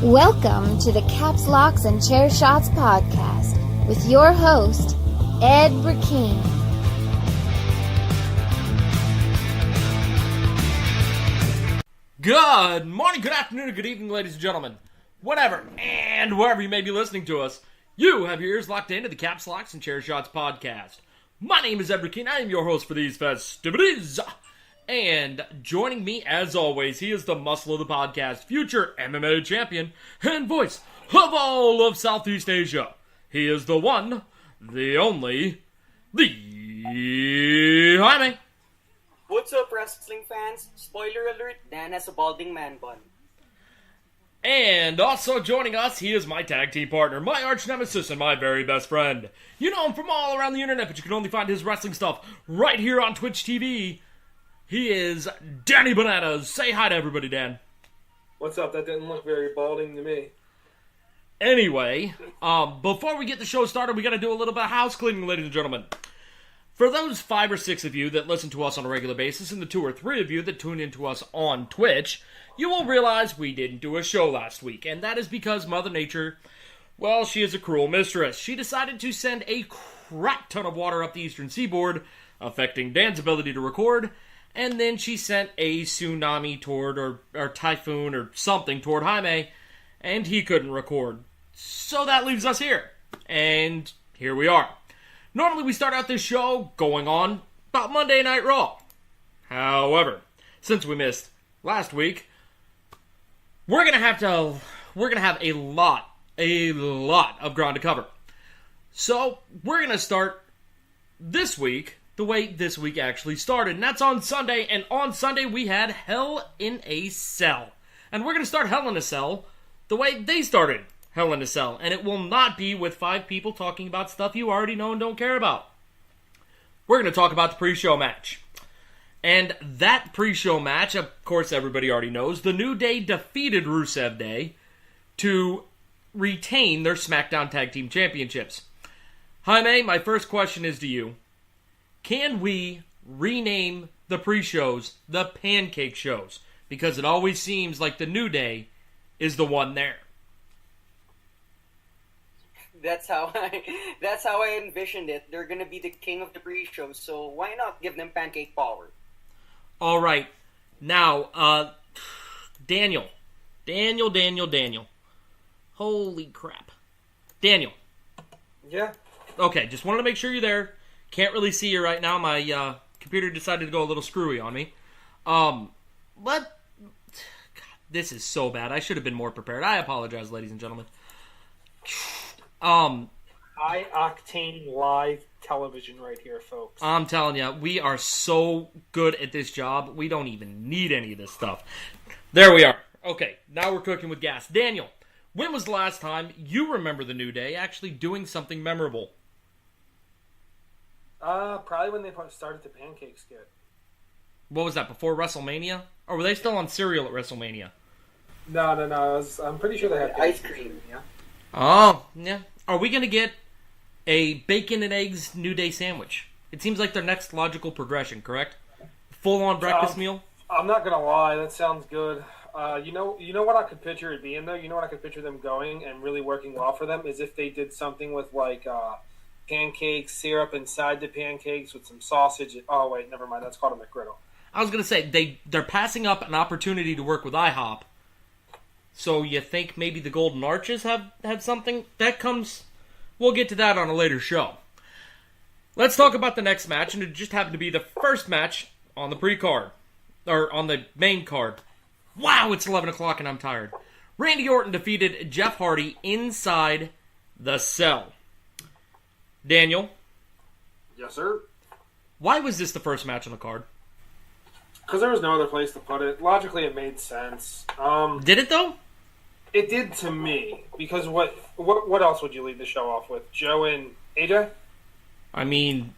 Welcome to the Caps Locks and Chair Shots podcast with your host, Ed Burkeen. Good morning, good afternoon, good evening, ladies and gentlemen. Whatever and wherever you may be listening to us, you have your ears locked into the Caps Locks and Chair Shots podcast. My name is Ed Burkeen. I am your host for these festivities. And joining me, as always, he is the muscle of the podcast, future MMA champion, and voice of all of Southeast Asia. He is the one, the only, the Jaime. What's up, wrestling fans? Spoiler alert, Dan has a balding man bun. And also joining us, he is my tag team partner, my arch nemesis, and my very best friend. You know him from all around the internet, but you can only find his wrestling stuff right here on Twitch TV. He is Danny Bananas. Say hi to everybody, Dan. What's up? That didn't look very balding to me. Anyway, before we get the show started, we got to do a little bit of house cleaning, ladies and gentlemen. For those 5 or 6 of you that listen to us on a regular basis, and the 2 or 3 of you that tune into us on Twitch, you will realize we didn't do a show last week, and that is because Mother Nature, well, she is a cruel mistress. She decided to send a crap ton of water up the eastern seaboard, affecting Dan's ability to record, and then she sent a tsunami toward, or typhoon or something toward Jaime, and he couldn't record. So that leaves us here. And here we are. Normally we start out this show going on about Monday Night Raw. However, since we missed last week, we're gonna have a lot of ground to cover. So we're gonna start this week the way this week actually started, and that's on Sunday, and on Sunday we had Hell in a Cell. And we're going to start Hell in a Cell the way they started Hell in a Cell, and it will not be with 5 people talking about stuff you already know and don't care about. We're going to talk about the pre-show match. And that pre-show match, of course everybody already knows, the New Day defeated Rusev Day to retain their SmackDown Tag Team Championships. Jaime, my first question is to you. Can we rename the pre-shows the Pancake Shows? Because it always seems like the New Day is the one there. That's how I envisioned it. They're gonna be the king of the pre-shows, so why not give them pancake power? All right, now Daniel. Holy crap, Daniel. Yeah. Okay, just wanted to make sure you're there. Can't really see you right now. My computer decided to go a little screwy on me. God, this is so bad. I should have been more prepared. I apologize, ladies and gentlemen. High octane live television right here, folks. I'm telling you, we are so good at this job. We don't even need any of this stuff. There we are. Okay, now we're cooking with gas. Daniel, when was the last time you remember the New Day actually doing something memorable? Probably when they started the pancake skit. What was that, before WrestleMania? Or were they still on cereal at WrestleMania? No. I'm pretty sure they had ice cream, yeah. Oh, yeah. Are we going to get a bacon and eggs New Day sandwich? It seems like their next logical progression, correct? Full-on breakfast meal? I'm not going to lie, that sounds good. You know what I could picture it being, though? You know what I could picture them going and really working well for them? Is if they did something with, like, pancakes, syrup inside the pancakes with some sausage. Oh, wait, never mind. That's called a McGriddle. I was going to say, they're passing up an opportunity to work with IHOP. So you think maybe the Golden Arches have something? That comes... We'll get to that on a later show. Let's talk about the next match, and it just happened to be the first match on the pre-card. Or on the main card. Wow, it's 11 o'clock and I'm tired. Randy Orton defeated Jeff Hardy inside the Cell. Daniel? Yes, sir? Why was this the first match on the card? Because there was no other place to put it. Logically, it made sense. Did it, though? It did to me. Because what else would you lead the show off with? Joe and AJ? I mean,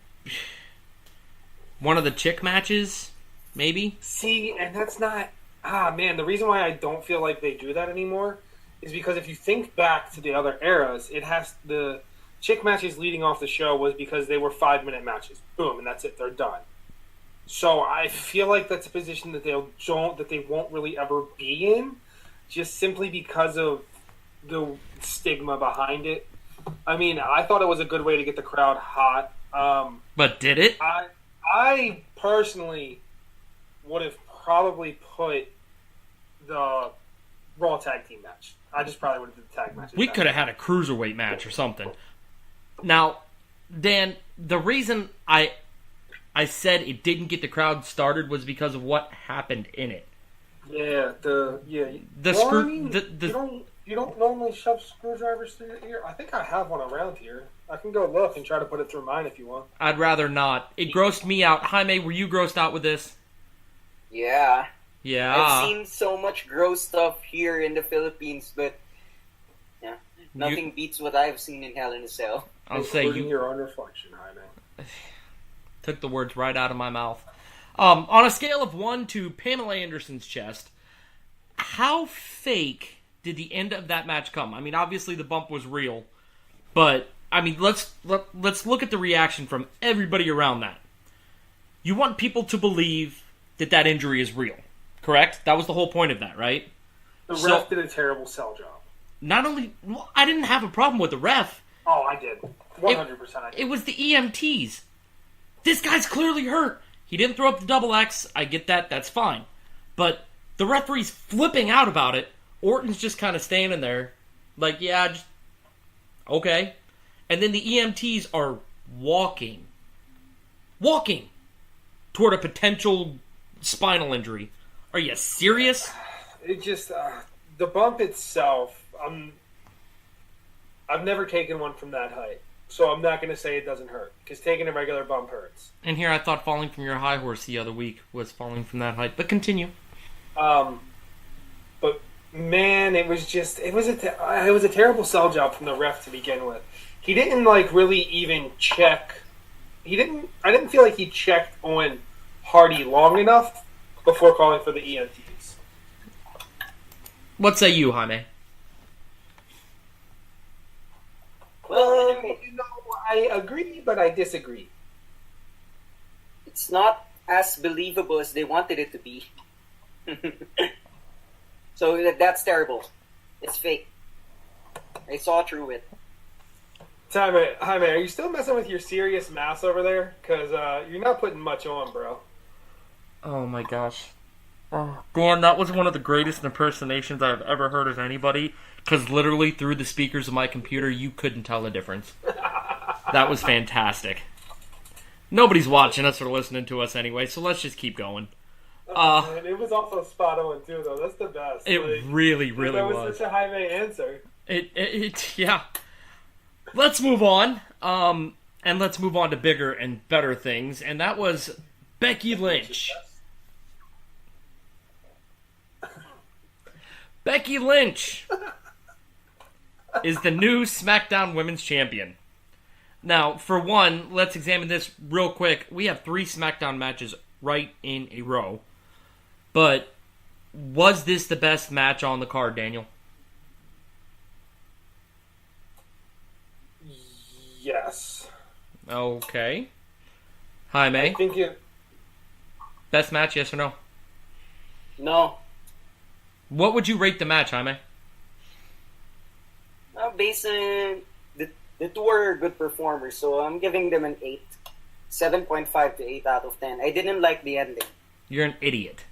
one of the chick matches, maybe? See, and that's not... man, the reason why I don't feel like they do that anymore is because if you think back to the other eras, the chick matches leading off the show was because they were 5-minute matches. Boom, and that's it. They're done. So I feel like that's a position that they won't really ever be in, just simply because of the stigma behind it. I mean, I thought it was a good way to get the crowd hot. But did it? I personally would have probably put the Raw Tag Team match. I just probably would have did the tag match. We could have had a cruiserweight match or something. Now, Dan, the reason I said it didn't get the crowd started was because of what happened in it. Yeah, you don't normally shove screwdrivers through your ear. I think I have one around here. I can go look and try to put it through mine if you want. I'd rather not. It grossed me out. Jaime, were you grossed out with this? Yeah. Yeah. I've seen so much gross stuff here in the Philippines, but yeah, nothing beats what I've seen in Hell in a Cell. I'll say you your own reflection, Jaime. Took the words right out of my mouth. On a scale of 1 to Pamela Anderson's chest, how fake did the end of that match come? I mean, obviously the bump was real, but I mean, let's look at the reaction from everybody around that. You want people to believe that injury is real, correct? That was the whole point of that, right? The ref did a terrible sell job. Not only, I didn't have a problem with the ref. Oh, I did. 100% I did. It was the EMTs. This guy's clearly hurt. He didn't throw up the double X. I get that. That's fine. But the referee's flipping out about it. Orton's just kind of standing there like, yeah, just okay. And then the EMTs are walking toward a potential spinal injury. Are you serious? It just, the bump itself, I've never taken one from that height. So I'm not going to say it doesn't hurt, because taking a regular bump hurts. And here I thought falling from your high horse the other week was falling from that height. But continue. But man, it was a terrible sell job from the ref to begin with. He didn't really even check. I didn't feel like he checked on Hardy long enough before calling for the EMTs. What say you, Jaime? Well, I agree, but I disagree. It's not as believable as they wanted it to be. So that's terrible. It's fake. I saw through it. Jaime, are you still messing with your serious mass over there? Because you're not putting much on, bro. Oh my gosh. Oh, Dan, that was one of the greatest impersonations I've ever heard of anybody. Because literally through the speakers of my computer, you couldn't tell the difference. That was fantastic. Nobody's watching us or listening to us anyway, so let's just keep going. Man, it was also spot on too, though. That's the best. It really was. That was such a Jaime answer. Yeah. Let's move on. And let's move on to bigger and better things, and that was Becky Lynch. Becky Lynch is the new SmackDown Women's Champion. Now, for one, let's examine this real quick. We have 3 SmackDown matches right in a row. But was this the best match on the card, Daniel? Yes. Okay. Jaime? I think it... Best match, yes or no? No. What would you rate the match, Jaime? Based on the two are good performers, so I'm giving them an 8. 7.5 to 8 out of 10. I didn't like the ending. You're an idiot.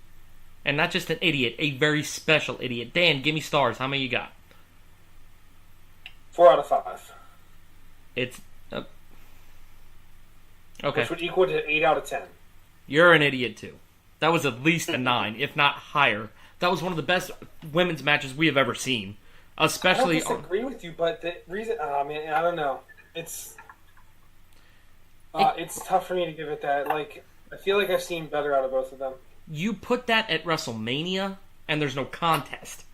And not just an idiot, a very special idiot. Dan, give me stars. How many you got? 4 out of 5. It's... okay. Which would equal to 8 out of 10. You're an idiot, too. That was at least a 9, if not higher. That was one of the best women's matches we have ever seen. Especially... I don't disagree with you, but the reason... I don't know. It's tough for me to give it that. I feel like I've seen better out of both of them. You put that at WrestleMania, and there's no contest.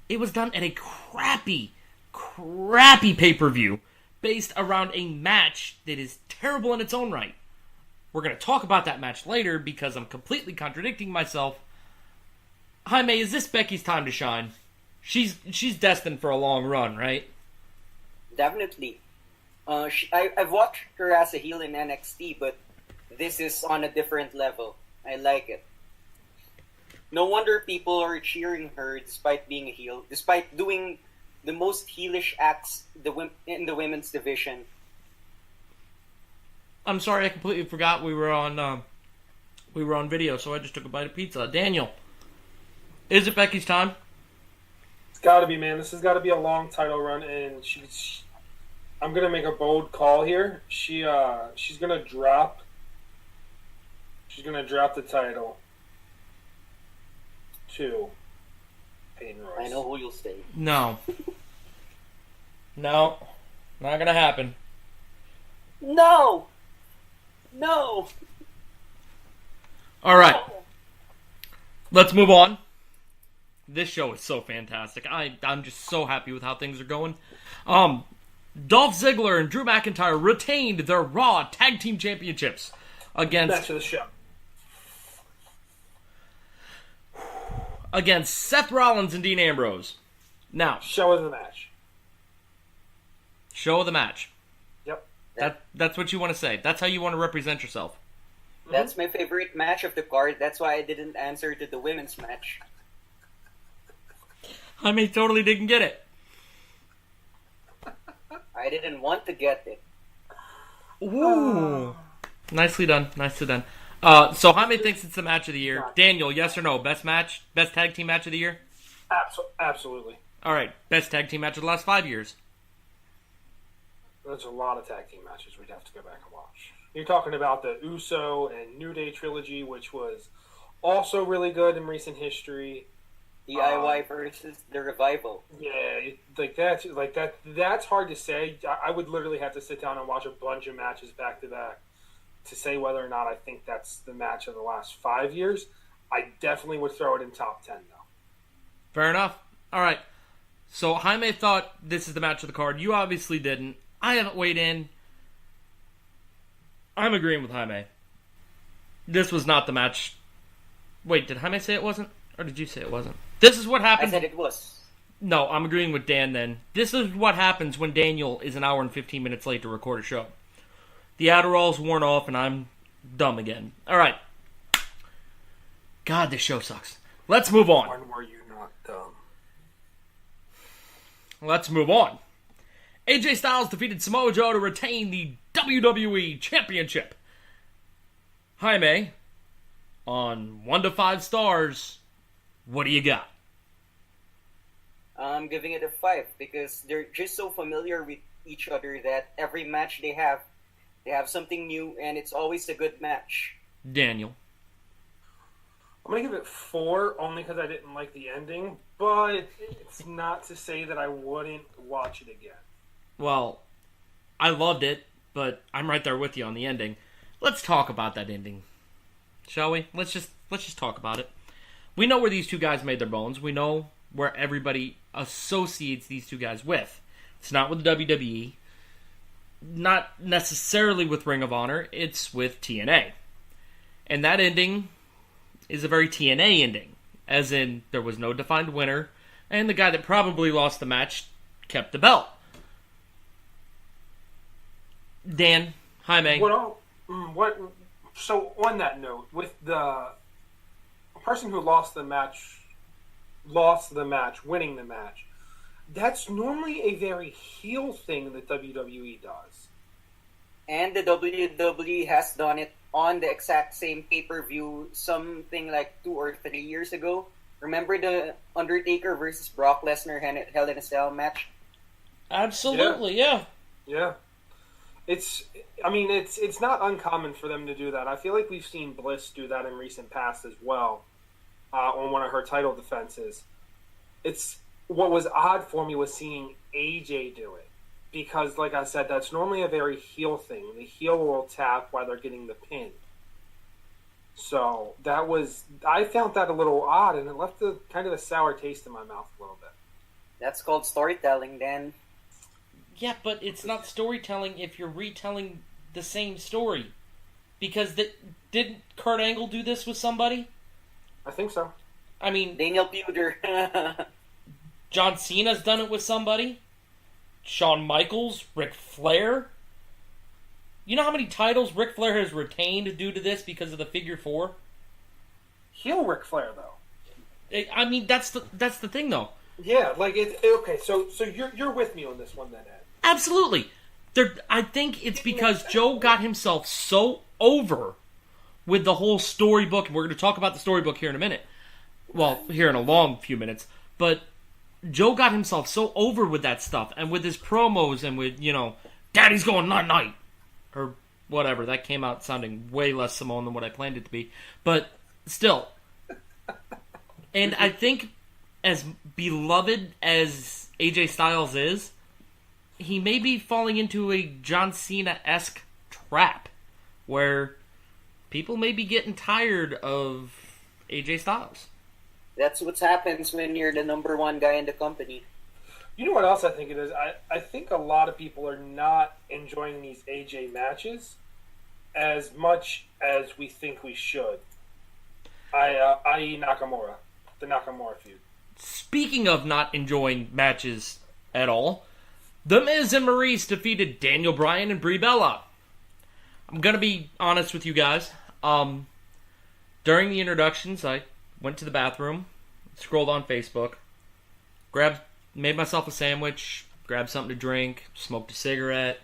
It was done at a crappy pay-per-view based around a match that is terrible in its own right. We're going to talk about that match later because I'm completely contradicting myself. Jaime, is this Becky's time to shine? She's destined for a long run, right? Definitely. I've watched her as a heel in NXT, but this is on a different level. I like it. No wonder people are cheering her despite being a heel, despite doing the most heelish acts in the women's division. I'm sorry, I completely forgot we were on video, so I just took a bite of pizza. Daniel, is it Becky's time? It's got to be, man. This has got to be a long title run, and I'm gonna make a bold call here. She's gonna drop. She's gonna drop the title to Peyton Royce. I know who you'll say. No. No. Not gonna happen. No! Alright. Let's move on. This show is so fantastic. I'm just so happy with how things are going. Dolph Ziggler and Drew McIntyre retained their Raw Tag Team Championships Match of the show. against Seth Rollins and Dean Ambrose. Now, Show of the match. show of the match. Yep. That's what you want to say. That's how you want to represent yourself. That's my favorite match of the card. That's why I didn't answer to the women's match. I mean, totally didn't get it. I didn't want to get it. Ooh. Nicely done. Nicely done. So Jaime thinks it's the match of the year. Daniel, yes or no? Best match? Best tag team match of the year? Absolutely. All right. Best tag team match of the last 5 years? There's a lot of tag team matches we'd have to go back and watch. You're talking about the Uso and New Day trilogy, which was also really good in recent history. DIY versus the Revival. Yeah, that's hard to say. I would literally have to sit down and watch a bunch of matches back to back to say whether or not I think that's the match of the last 5 years. I definitely would throw it in top 10, though. Fair enough. All right. So Jaime thought this is the match of the card. You obviously didn't. I haven't weighed in. I'm agreeing with Jaime. This was not the match. Wait, did Jaime say it wasn't? Or did you say it wasn't? This is what happens. I said it was. No, I'm agreeing with Dan then. This is what happens when Daniel is an hour and 15 minutes late to record a show. The Adderall's worn off and I'm dumb again. Alright. God, this show sucks. Let's move on. When were you not dumb? Let's move on. AJ Styles defeated Samoa Joe to retain the WWE Championship. Jaime, on 1 to 5 stars, what do you got? I'm giving it a 5 because they're just so familiar with each other that every match they have something new and it's always a good match. Daniel. I'm going to give it 4 only because I didn't like the ending, but it's not to say that I wouldn't watch it again. Well, I loved it, but I'm right there with you on the ending. Let's talk about that ending, shall we? Let's just talk about it. We know where these two guys made their bones. We know where everybody associates these two guys with. It's not with the WWE, not necessarily with Ring of Honor. It's with TNA, and that ending is a very TNA ending, as in there was no defined winner, and the guy that probably lost the match kept the belt. Dan, Jaime. So on that note, with the person who lost the match, winning the match, that's normally a very heel thing that WWE does. And the WWE has done it on the exact same pay-per-view something like 2 or 3 years ago. Remember the Undertaker versus Brock Lesnar Hell in a Cell match? Absolutely, yeah. Yeah. It's not uncommon for them to do that. I feel like we've seen Bliss do that in recent past as well, on one of her title defenses. What was odd for me was seeing AJ do it, because, like I said, that's normally a very heel thing. The heel will tap while they're getting the pin. So I found that a little odd, and it left kind of a sour taste in my mouth a little bit. That's called storytelling, then. Yeah, but it's not storytelling if you're retelling the same story. Because didn't Kurt Angle do this with somebody? I think so. I mean, Daniel Puder. John Cena's done it with somebody. Shawn Michaels, Ric Flair. You know how many titles Ric Flair has retained due to this because of the figure 4? Heel Ric Flair, though. I mean, that's the thing, though. Yeah, like okay. So you're with me on this one then, Ed. Absolutely. I think it's because Joe got himself so over with the whole storybook, and we're going to talk about the storybook here in a minute. Well, here in a long few minutes. But Joe got himself so over with that stuff, and with his promos, and with, Daddy's going night-night, or whatever. That came out sounding way less Simone than what I planned it to be. But still. And I think as beloved as AJ Styles is, he may be falling into a John Cena-esque trap where people may be getting tired of AJ Styles. That's what happens when you're the number one guy in the company. You know what else I think it is? I think a lot of people are not enjoying these AJ matches as much as we think we should. I.e. Nakamura. The Nakamura feud. Speaking of not enjoying matches at all, The Miz and Maurice defeated Daniel Bryan and Brie Bella. I'm going to be honest with you guys. During the introductions, I went to the bathroom, scrolled on Facebook, made myself a sandwich, grabbed something to drink, smoked a cigarette,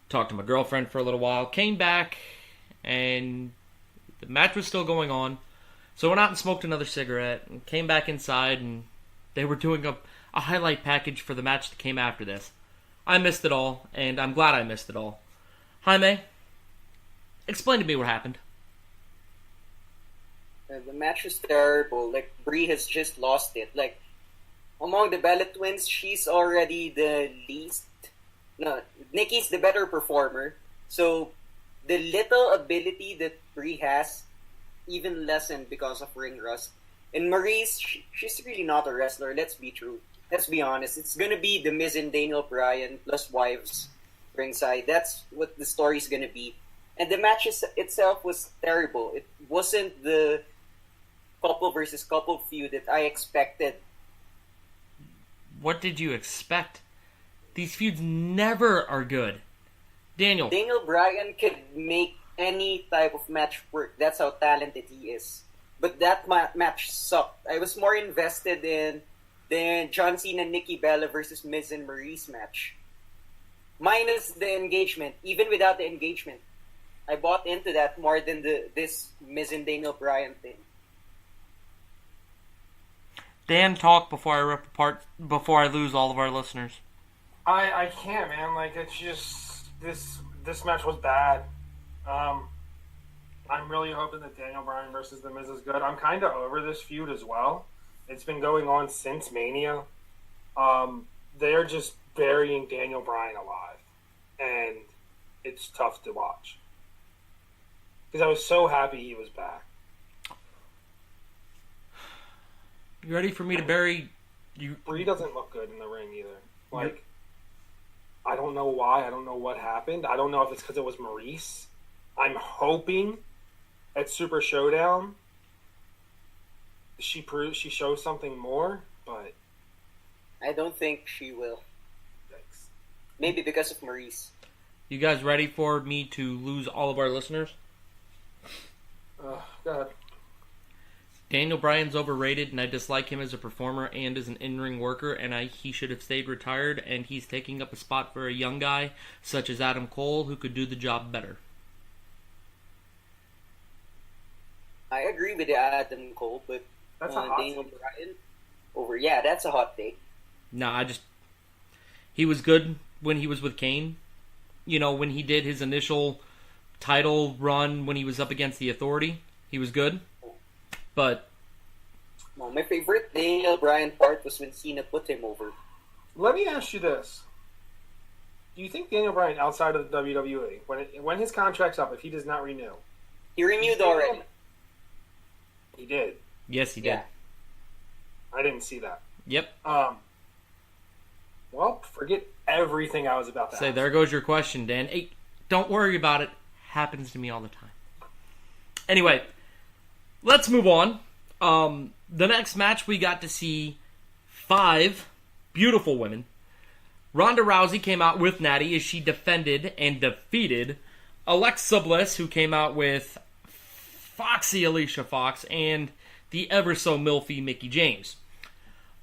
talked to my girlfriend for a little while, came back, and the match was still going on. So I went out and smoked another cigarette, and came back inside, and they were doing a highlight package for the match that came after this. I missed it all, and I'm glad I missed it all. Jaime, explain to me what happened. The match was terrible. Like, Brie has just lost it. Like, among the Bella twins, she's already the least... No, Nikki's the better performer. So, the little ability that Brie has even lessened because of ring rust. And Maurice, she's really not a wrestler. Let's be true. Let's be honest. It's gonna be The Miz and Daniel Bryan plus wives ringside. That's what the story's gonna be. And the match itself was terrible. It wasn't the couple versus couple feud that I expected. What did you expect? These feuds never are good. Daniel Bryan could make any type of match work. That's how talented he is. But that match sucked. I was more invested in the John Cena Nikki Bella versus Miz and Maurice match. Minus the engagement. Even without the engagement, I bought into that more than this Miz and Daniel Bryan thing. Dan, talk before I rip apart, before I lose all of our listeners. I can't, man. Like, it's just this match was bad. I'm really hoping that Daniel Bryan versus The Miz is good. I'm kind of over this feud as well. It's been going on since Mania. They're just burying Daniel Bryan alive, and it's tough to watch because I was so happy he was back. You ready for me to bury you? Brie doesn't look good in the ring either. Like, I don't know why. I don't know what happened. I don't know if it's because it was Maurice. I'm hoping at Super Showdown she shows something more, but I don't think she will. Yikes. Maybe because of Maurice. You guys ready for me to lose all of our listeners? Go ahead. Daniel Bryan's overrated, and I dislike him as a performer and as an in-ring worker, and he should have stayed retired, and he's taking up a spot for a young guy such as Adam Cole who could do the job better. I agree with Adam Cole, but That's a hot Daniel take. Bryan yeah, that's a hot take. No, he was good when he was with Kane. You know, when he did his initial title run when he was up against the Authority, he was good. But No, my favorite Daniel Bryan part was when Cena put him over. Let me ask you this. Do you think Daniel Bryan, outside of the WWE, when his contract's up, if he does not renew... He renewed already. He did. yes, he did. Yeah. I didn't see that. Yep. Well, forget everything I was about to Say, ask. there goes your question, Dan. Hey, don't worry about it. Happens to me all the time. Anyway, let's move on. The next match, we got to see 5 beautiful women. Ronda Rousey came out with Natty as she defended and defeated Alexa Bliss, who came out with Foxy Alicia Fox and the ever so milfy Mickie James.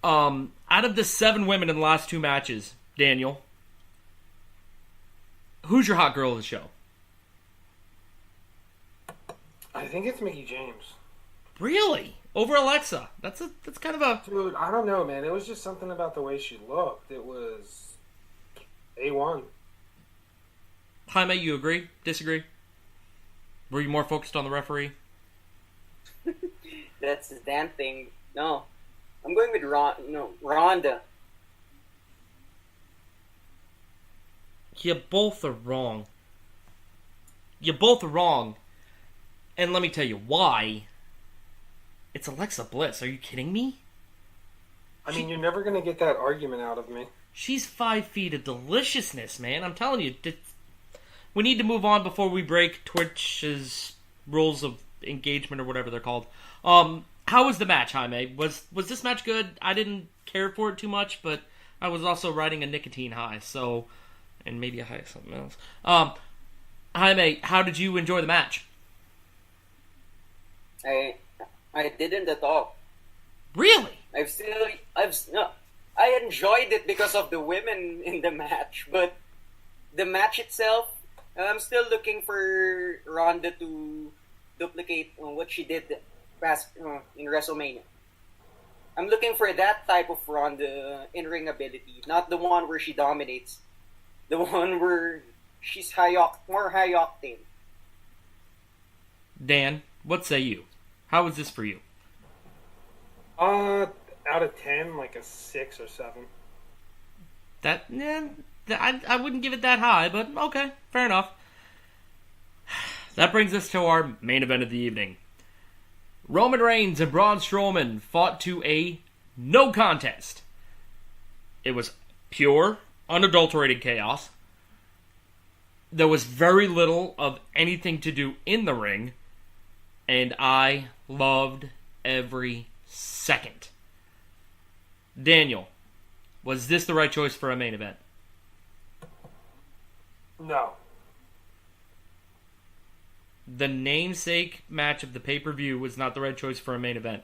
I out of the 7 women in the last 2 matches, Daniel, who's your hot girl of the show? I think it's Mickey James. Really? Over Alexa? That's kind of a... Dude, I don't know, man. It was just something about the way she looked. It was A1. Jaime, you agree? Disagree? Were you more focused on the referee? That's the damn thing. No. I'm going with Rhonda. You both are wrong. You both are wrong. And let me tell you why. It's Alexa Bliss. Are you kidding me? I mean, you're never going to get that argument out of me. She's 5 feet of deliciousness, man. I'm telling you. We need to move on before we break Twitch's rules of engagement or whatever they're called. How was the match, Jaime? Was this match good? I didn't care for it too much, but I was also riding a nicotine high, so... And maybe a high of something else. Jaime, how did you enjoy the match? I didn't at all. Really? I enjoyed it because of the women in the match, but the match itself, I'm still looking for Ronda to duplicate what she did in WrestleMania. I'm looking for that type of Ronda in-ring ability, not the one where she dominates. The one where she's more high octane. Dan, what say you? How was this for you? Out of 10, like a 6 or 7. I wouldn't give it that high, but okay, fair enough. That brings us to our main event of the evening. Roman Reigns and Braun Strowman fought to a no contest. It was pure, unadulterated chaos. There was very little of anything to do in the ring, and I loved every second. Daniel, was this the right choice for a main event? No. The namesake match of the pay-per-view was not the right choice for a main event.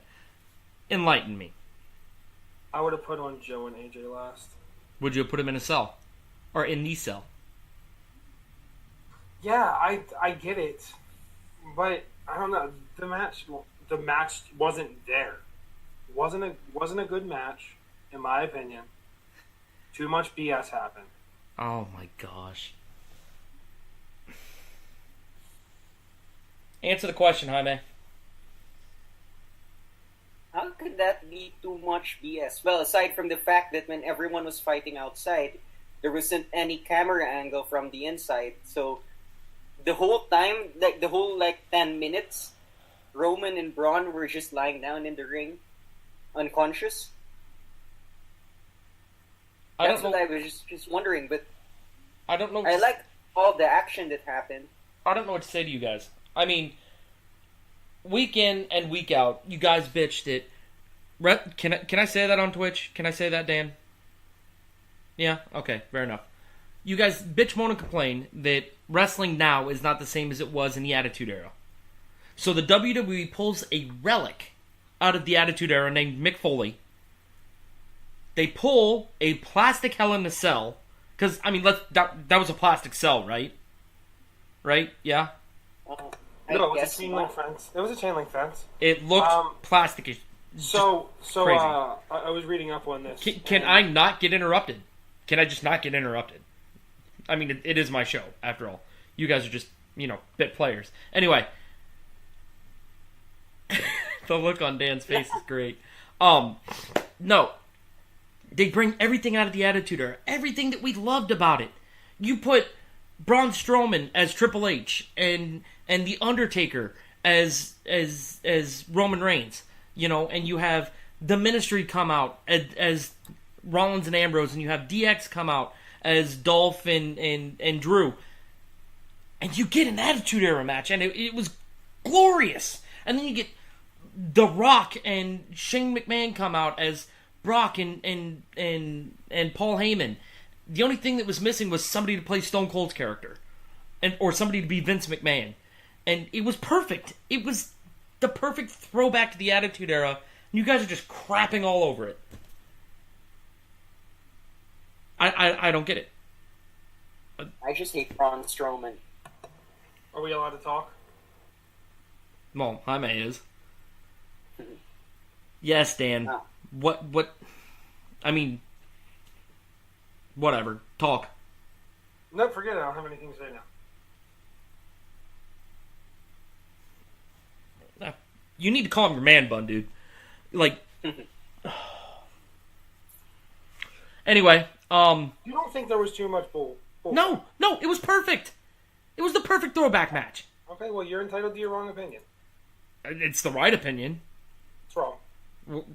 Enlighten me. I would have put on Joe and AJ last. Would you have put him in a cell? Or in the cell? Yeah, I get it. But, I don't know, the match wasn't there. Wasn't a good match, in my opinion. Too much BS happened. Oh my gosh. Answer the question, Jaime. How could that be too much BS? Well, aside from the fact that when everyone was fighting outside, there wasn't any camera angle from the inside. So, the whole time, the whole 10 minutes, Roman and Braun were just lying down in the ring, unconscious. That's what I was just wondering, but I don't know. I like all the action that happened. I don't know what to say to you guys. I mean, week in and week out, you guys bitched it. Can I say that on Twitch? Can I say that, Dan? Yeah? Okay, fair enough. You guys bitch, moan, and complain that wrestling now is not the same as it was in the Attitude Era. So the WWE pulls a relic out of the Attitude Era named Mick Foley. They pull a plastic Hell in a Cell. Because, I mean, that was a plastic cell, right? Right? Yeah? No, it was a chain link fence. It was a chain link fence. It looked plasticky. So crazy. I was reading up on this. Can I not get interrupted? Can I just not get interrupted? I mean, it is my show, after all. You guys are just, bit players. Anyway. The look on Dan's face is great. No. They bring everything out of the Attitude Era. Everything that we loved about it. You put Braun Strowman as Triple H and The Undertaker as Roman Reigns, and you have the Ministry come out as Rollins and Ambrose, and you have DX come out as Dolph and Drew, and you get an Attitude Era match, and it was glorious. And then you get The Rock and Shane McMahon come out as Brock and Paul Heyman. The only thing that was missing was somebody to play Stone Cold's character, or somebody to be Vince McMahon, and it was perfect. It was the perfect throwback to the Attitude Era. And you guys are just crapping all over it. I don't get it. I just hate Braun Strowman. Are we allowed to talk? Well, Jaime is. Yes, Dan. Oh. What? I mean, whatever. Talk. No, forget it. I don't have anything to say now. You need to call him your man bun, dude. Like. Anyway, You don't think there was too much bull? No, it was perfect. It was the perfect throwback match. Okay, well, you're entitled to your wrong opinion. It's the right opinion. It's wrong.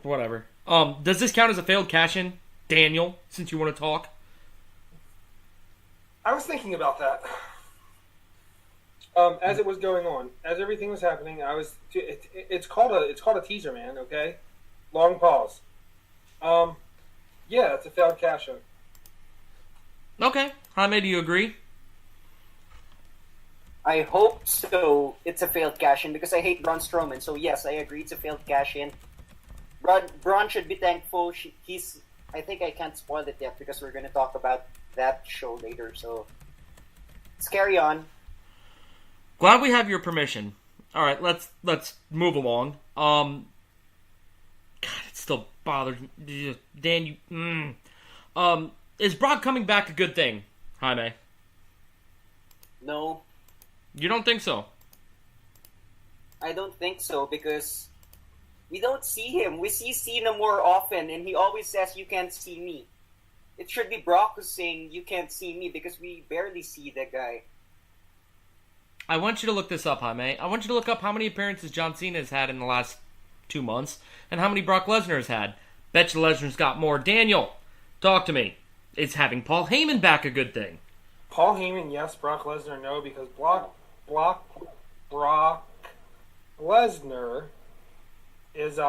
Whatever. Does this count as a failed cash-in, Daniel? Since you want to talk. I was thinking about that. As it was going on, as everything was happening, it's called a teaser, man. Okay, long pause. Yeah, it's a failed cash-in. Okay, Jaime, do you agree? I hope so. It's a failed cash-in because I hate Braun Strowman. So yes, I agree. It's a failed cash-in. Braun should be thankful. I think I can't spoil it yet because we're going to talk about that show later. So let's carry on. Glad we have your permission. All right, let's move along. God, it still bothers me. Dan, is Brock coming back a good thing, Jaime? No, You don't think so? I don't think so because we don't see him. We see Cena more often, and he always says, "You can't see me." It should be Brock who's saying, "You can't see me," because we barely see that guy. I want you to look this up, Jaime. I want you to look up how many appearances John Cena has had in the last 2 months and how many Brock Lesnar has had. Bet you Lesnar's got more. Daniel, talk to me. Is having Paul Heyman back a good thing? Paul Heyman, yes. Brock Lesnar, no. Because Brock Lesnar is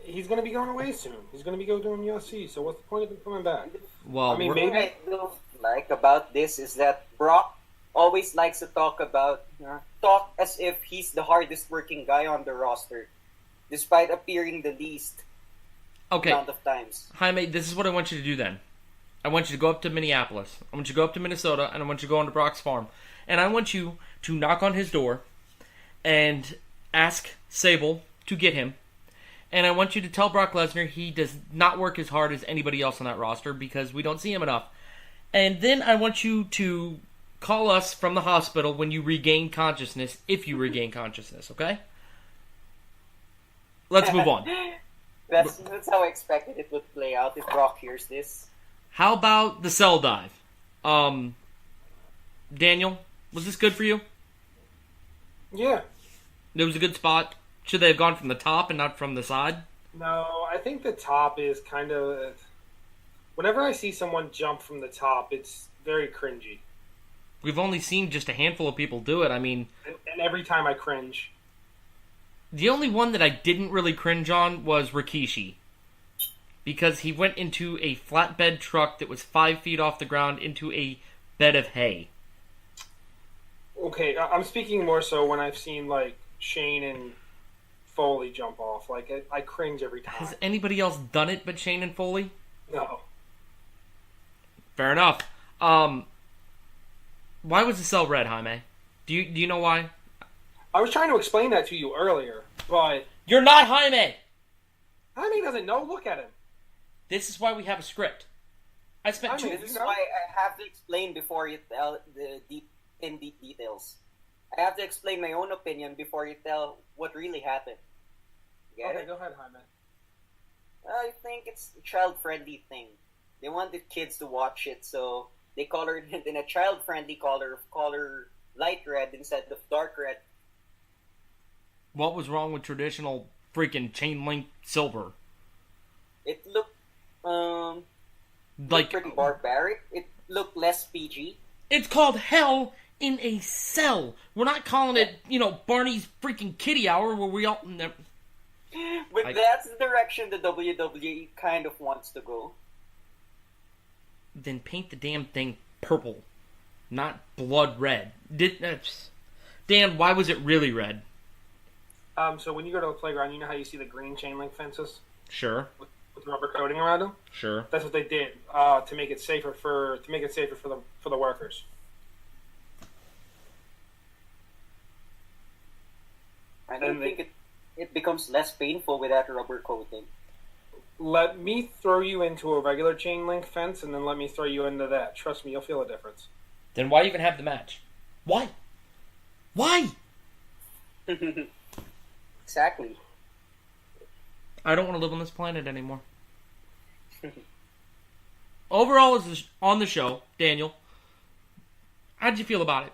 he's going to be going away soon. He's going to be going doing UFC. So what's the point of him coming back? Well, I mean, What maybe. I don't like about this is that Brock always likes to talk as if he's the hardest working guy on the roster, despite appearing the least okay, amount of times. Jaime, this is what I want you to do then. I want you to go up to Minneapolis. I want you to go up to Minnesota, and I want you to go onto Brock's farm. And I want you to knock on his door and ask Sable to get him. And I want you to tell Brock Lesnar he does not work as hard as anybody else on that roster because we don't see him enough. And then I want you to call us from the hospital when you regain consciousness, if you regain consciousness, okay? Let's move on. That's how I expected it would play out if Brock hears this. How about the cell dive? Daniel, was this good for you? Yeah. It was a good spot. Should they have gone from the top and not from the side? No, I think the top is kind of... Whenever I see someone jump from the top, it's very cringy. We've only seen just a handful of people do it. I mean, And every time I cringe. the only one that I didn't really cringe on was Rikishi. Because he went into a flatbed truck that was 5 feet off the ground into a bed of hay. Okay, I'm speaking more so when I've seen, like, Shane and Foley jump off. Like, I cringe every time. Has anybody else done it but Shane and Foley? No. Fair enough. Why was the cell red, Jaime? Do you know why? I was trying to explain that to you earlier, but You're not Jaime! Jaime doesn't know. Look at him. This is why we have a script. I spent Jaime, This is why I have to explain before you tell the deep details. I have to explain my own opinion before you tell what really happened. Get Okay, it? go ahead, Jaime. I think it's a child-friendly thing. They wanted kids to watch it, so they colored it in a child-friendly color light red instead of dark red. What was wrong with traditional freaking chain link silver? It looked Like, pretty barbaric. It looked less PG. it's called Hell in a Cell. We're not calling it, Barney's freaking Kitty Hour where we all... But that's the direction the WWE kind of wants to go. Then paint the damn thing purple, not blood red. Dan, why was it really red? So when you go to a playground, you know how you see the green chain link fences? Sure. with rubber coating around them. Sure. That's what they did to make it safer for the workers. I don't think it becomes less painful with that rubber coating. Let me throw you into a regular chain link fence, and then let me throw you into that. Trust me, you'll feel a difference. Then why even have the match? Why? Why? Exactly. I don't want to live on this planet anymore. Overall, on the show, Daniel, how'd you feel about it?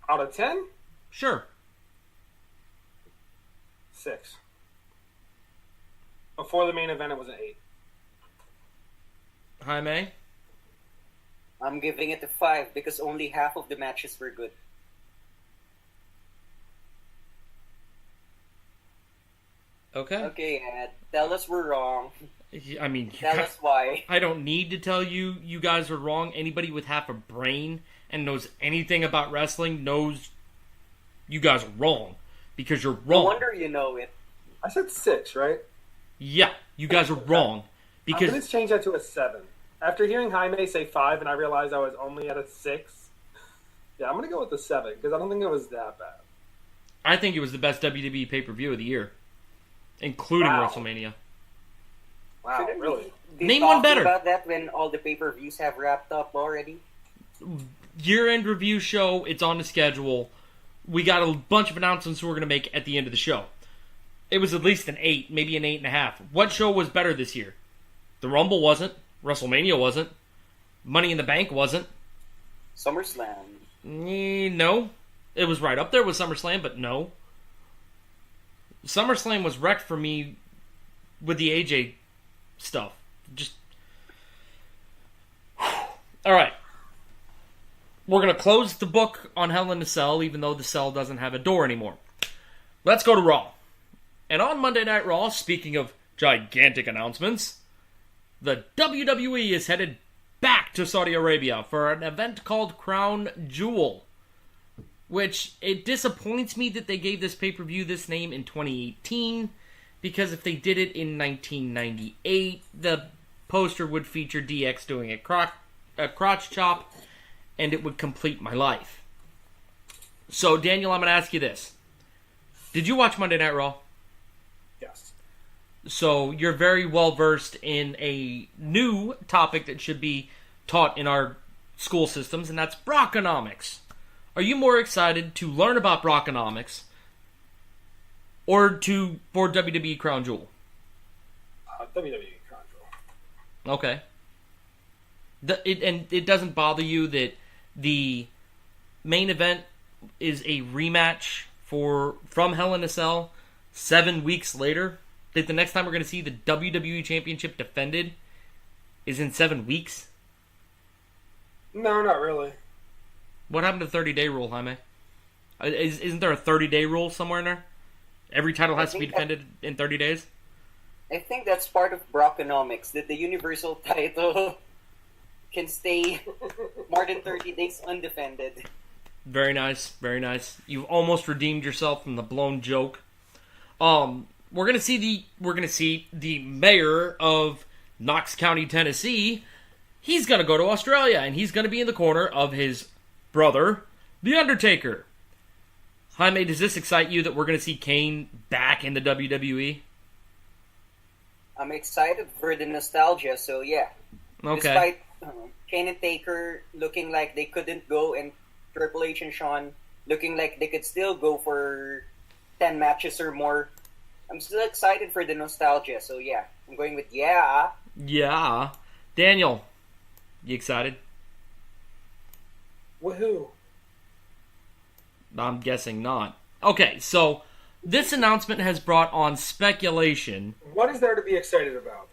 Out of 10? Sure. 6. Before the main event, it was an 8. Jaime? I'm giving it a 5 because only half of the matches were good. Okay. Okay, Ed, tell us we're wrong. I mean, Tell us why. I don't need to tell you guys are wrong. Anybody with half a brain and knows anything about wrestling knows you guys are wrong. Because you're wrong. No wonder you know it. I said 6, right? Yeah, you guys are wrong. I'm going to change that to a 7. After hearing Jaime say 5 and I realized I was only at a 6, yeah, I'm going to go with the 7 because I don't think it was that bad. I think it was the best WWE pay-per-view of the year. Including WrestleMania. Wow, Shouldn't really? we be Name one better. about that when all the pay-per-views have wrapped up already? Year-end review show, it's on the schedule. We got a bunch of announcements we're going to make at the end of the show. It was at least an 8, maybe an 8.5. What show was better this year? The Rumble wasn't. WrestleMania wasn't. Money in the Bank wasn't. SummerSlam. No. It was right up there with SummerSlam, but no. SummerSlam was wrecked for me with the AJ stuff. Just... Alright. We're going to close the book on Hell in a Cell, even though the cell doesn't have a door anymore. Let's go to Raw. And on Monday Night Raw, speaking of gigantic announcements, the WWE is headed back to Saudi Arabia for an event called Crown Jewel. Which, it disappoints me that they gave this pay-per-view this name in 2018, because if they did it in 1998, the poster would feature DX doing a crotch chop, and it would complete my life. So, Daniel, I'm going to ask you this. Did you watch Monday Night Raw? Yes. So, you're very well versed in a new topic that should be taught in our school systems, and that's Brockonomics. Are you more excited to learn about Brockonomics or for WWE Crown Jewel? WWE Crown Jewel. Okay. And it doesn't bother you that the main event is a rematch from Hell in a Cell 7 weeks later? That the next time we're going to see the WWE Championship defended is in 7 weeks? No, not really. What happened to the 30-day rule, Jaime? Isn't there a 30-day rule somewhere in there? Every title has to be defended in 30 days? I think that's part of Brockonomics, that the Universal title can stay more than 30 days undefended. Very nice, very nice. You've almost redeemed yourself from the blown joke. We're gonna see the mayor of Knox County, Tennessee. He's gonna go to Australia, and he's gonna be in the corner of his brother, The Undertaker. Jaime, does this excite you that we're gonna see Kane back in the WWE? I'm excited for the nostalgia, so yeah. Okay. Despite Kane and Taker looking like they couldn't go, and Triple H and Shawn looking like they could still go for 10 matches or more, I'm still excited for the nostalgia, so yeah. I'm going with yeah. Yeah. Daniel, you excited? Woohoo. I'm guessing not. Okay, so this announcement has brought on speculation. What is there to be excited about?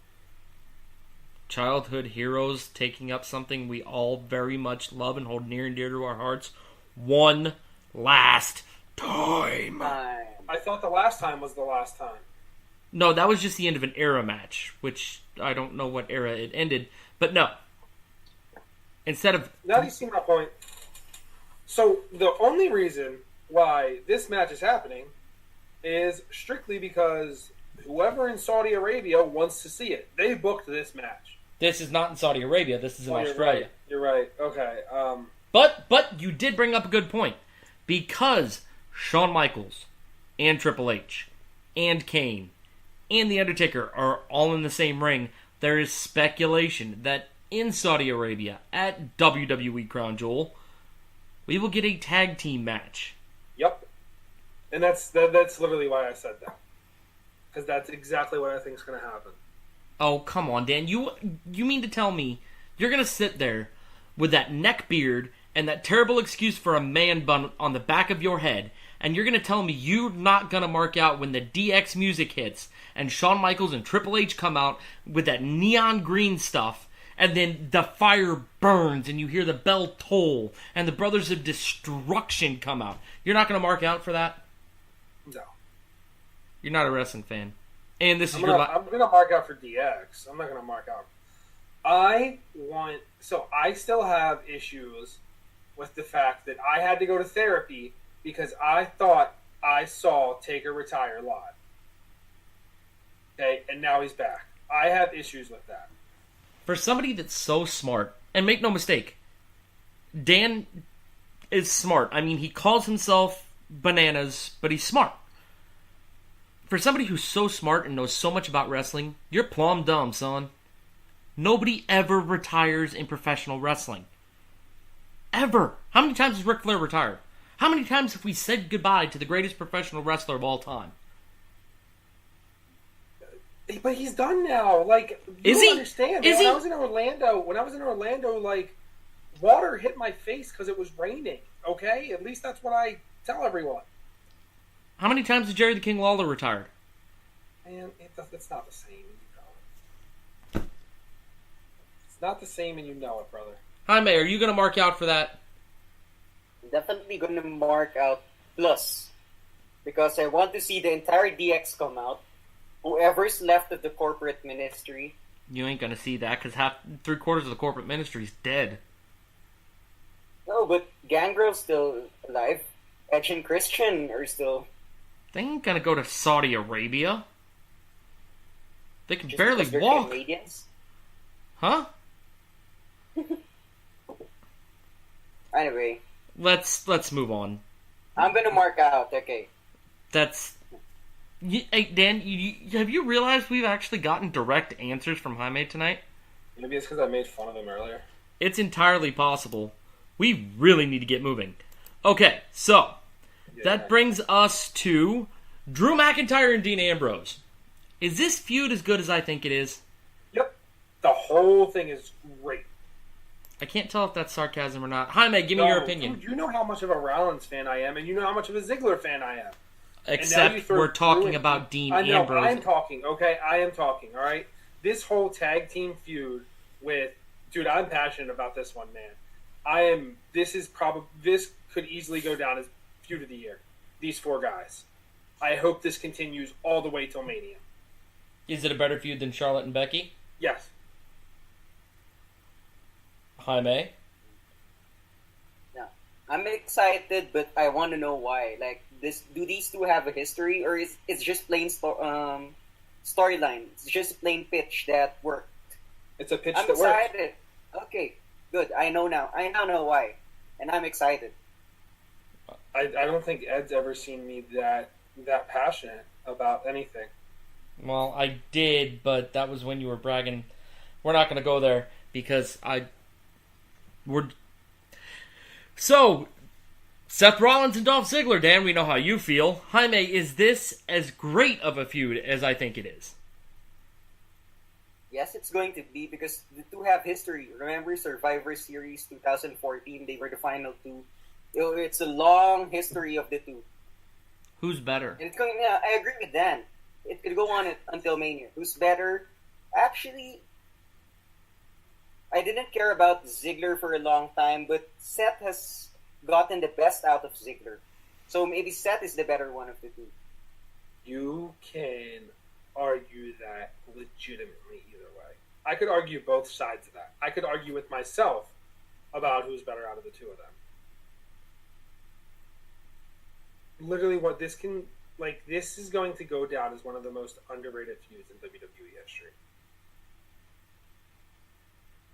Childhood heroes taking up something we all very much love and hold near and dear to our hearts one last time. I thought the last time was the last time. No, that was just the end of an era match, which I don't know what era it ended. But no. Instead of... Now you see my point. So the only reason why this match is happening is strictly because whoever in Saudi Arabia wants to see it. They booked this match. This is not in Saudi Arabia. This is in Australia. You're right. Okay. But you did bring up a good point. Because Shawn Michaels and Triple H and Kane and The Undertaker are all in the same ring, there is speculation that in Saudi Arabia at WWE Crown Jewel, we will get a tag team match. Yep. And that's literally why I said that. Because that's exactly what I think is going to happen. Oh, come on, Dan. You mean to tell me you're going to sit there with that neck beard and that terrible excuse for a man bun on the back of your head, and you're going to tell me you're not going to mark out when the DX music hits and Shawn Michaels and Triple H come out with that neon green stuff, and then the fire burns and you hear the bell toll and the Brothers of Destruction come out. You're not going to mark out for that? No. You're not a wrestling fan. And this is I'm going to mark out for DX. I'm not going to mark out. I still have issues with the fact that I had to go to therapy because I thought I saw Taker retire live. Okay, and now he's back. I have issues with that. For somebody that's so smart, and make no mistake, Dan is smart. I mean, he calls himself bananas, but he's smart. For somebody who's so smart and knows so much about wrestling, you're plumb dumb, son. Nobody ever retires in professional wrestling. Ever. How many times has Ric Flair retired? How many times have we said goodbye to the greatest professional wrestler of all time? But he's done now. Like, you don't understand. When I was in Orlando, like, water hit my face because it was raining. Okay? At least that's what I tell everyone. How many times has Jerry the King Lawler retired? Man, it's not the same. You know it. It's not the same, and you know it, brother. Jaime, are you going to mark out for that? Definitely going to mark out plus. Because I want to see the entire DX come out. Whoever's left of the corporate ministry. You ain't going to see that because 3/4 of the corporate ministry is dead. No, but Gangrel's still alive. Edge and Christian are still... They ain't going to go to Saudi Arabia. They can just barely they're walk. Canadians. Huh? Anyway. Let's move on. I'm going to mark out, okay. Hey, Dan, have you realized we've actually gotten direct answers from Jaime tonight? Maybe it's because I made fun of him earlier. It's entirely possible. We really need to get moving. Okay, so that brings us to Drew McIntyre and Dean Ambrose. Is this feud as good as I think it is? Yep. The whole thing is great. I can't tell if that's sarcasm or not. Jaime, give me your opinion. Dude, you know how much of a Rollins fan I am, and you know how much of a Ziggler fan I am. Except we're talking about Dean Ambrose. I am talking, okay? I am talking, all right? This whole tag team feud with... Dude, I'm passionate about this one, man. This could easily go down as feud of the year. These four guys. I hope this continues all the way till Mania. Is it a better feud than Charlotte and Becky? Yes. Jaime? No. I'm excited, but I want to know why. Like, do these two have a history, or is it's just plain storyline? It's just plain pitch that worked. It's a pitch I'm that works. excited. Okay, good. I know now. I now know why, and I'm excited. I don't think Ed's ever seen me that passionate about anything. Well, I did, but that was when you were bragging. We're not going to go there because So, Seth Rollins and Dolph Ziggler, Dan, we know how you feel. Jaime, is this as great of a feud as I think it is? Yes, it's going to be because the two have history. Remember Survivor Series 2014? They were the final two. It's a long history of the two. Who's better? And it's going. Yeah, I agree with Dan. It could go on until Mania. Who's better? Actually, I didn't care about Ziggler for a long time, but Seth has gotten the best out of Ziggler. So maybe Seth is the better one of the two. You can argue that legitimately either way. I could argue both sides of that. I could argue with myself about who's better out of the two of them. Literally, what this can like, this is going to go down as one of the most underrated feuds in WWE history.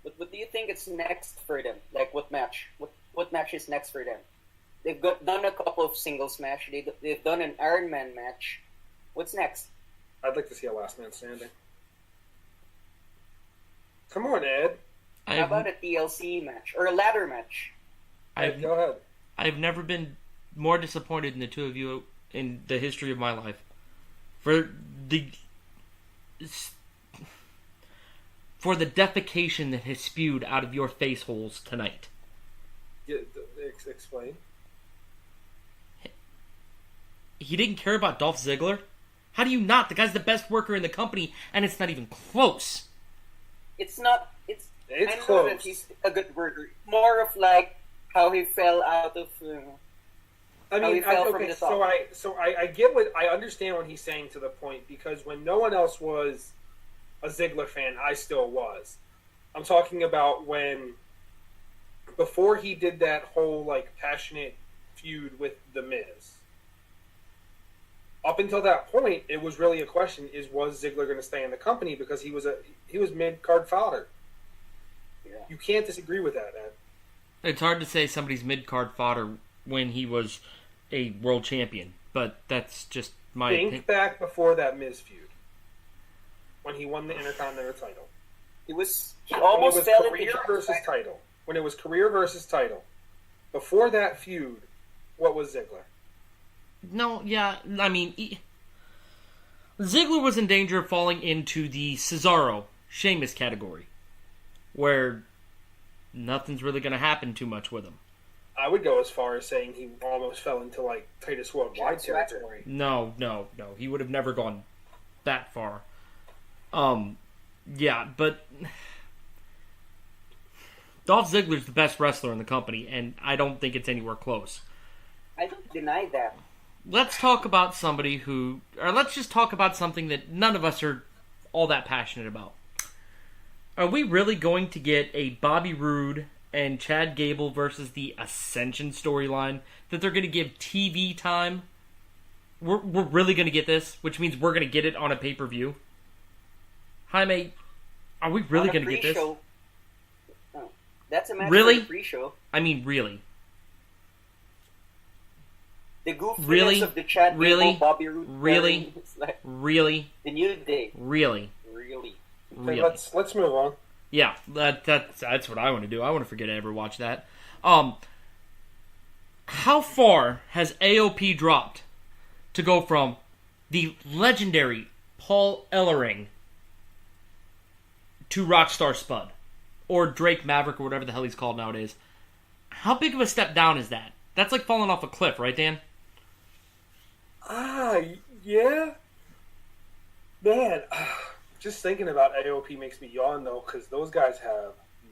But what do you think is next for them? Like, what match? What match is next for them? They've done a couple of singles match. They've done an Iron Man match. What's next? I'd like to see a last man standing. Come on, Ed. How about a TLC match or a ladder match? Go ahead. I've never been more disappointed in the two of you in the history of my life. For the defecation that has spewed out of your face holes tonight. Yeah, explain. He didn't care about Dolph Ziggler? How do you not? The guy's the best worker in the company, and it's not even close. It's not. I know close. that he's a good worker. More of like how he fell out of. I mean, from the top. I get what I understand what he's saying to the point, because when no one else was a Ziggler fan, I still was. I'm talking about when before he did that whole like passionate feud with The Miz. Up until that point, it was really a question: was Ziggler going to stay in the company, because he was mid card fodder. Yeah. You can't disagree with that, Ed. It's hard to say somebody's mid-card fodder when he was a world champion, but that's just my opinion. Think back before that Miz feud, when he won the Intercontinental title. He almost fell into career versus title. When it was career versus title, before that feud, what was Ziggler? No, yeah, I mean, Ziggler was in danger of falling into the Cesaro, Sheamus category, where nothing's really going to happen too much with him. I would go as far as saying he almost fell into like Titus Worldwide territory. No, he would have never gone that far. Yeah, but Dolph Ziggler's the best wrestler in the company, and I don't think it's anywhere close. I don't deny that. Let's talk about let's just talk about something that none of us are all that passionate about. Are we really going to get a Bobby Roode and Chad Gable versus the Ascension storyline that they're going to give TV time? We're really going to get this, which means we're going to get it on a pay-per-view. Jaime, are we really going to get this? No, that's a match Really? for the pre-show. I mean, really? The goofiness Really? of the Chad Really? Gable, Bobby Roode. Really? It's like Really? the New Day. Really? Really. Okay, let's move on. Yeah, that's what I want to do. I want to forget I ever watched that. How far has AOP dropped to go from the legendary Paul Ellering to Rockstar Spud? Or Drake Maverick, or whatever the hell he's called nowadays. How big of a step down is that? That's like falling off a cliff, right, Dan? Yeah. Man, just thinking about AOP makes me yawn, though, because those guys have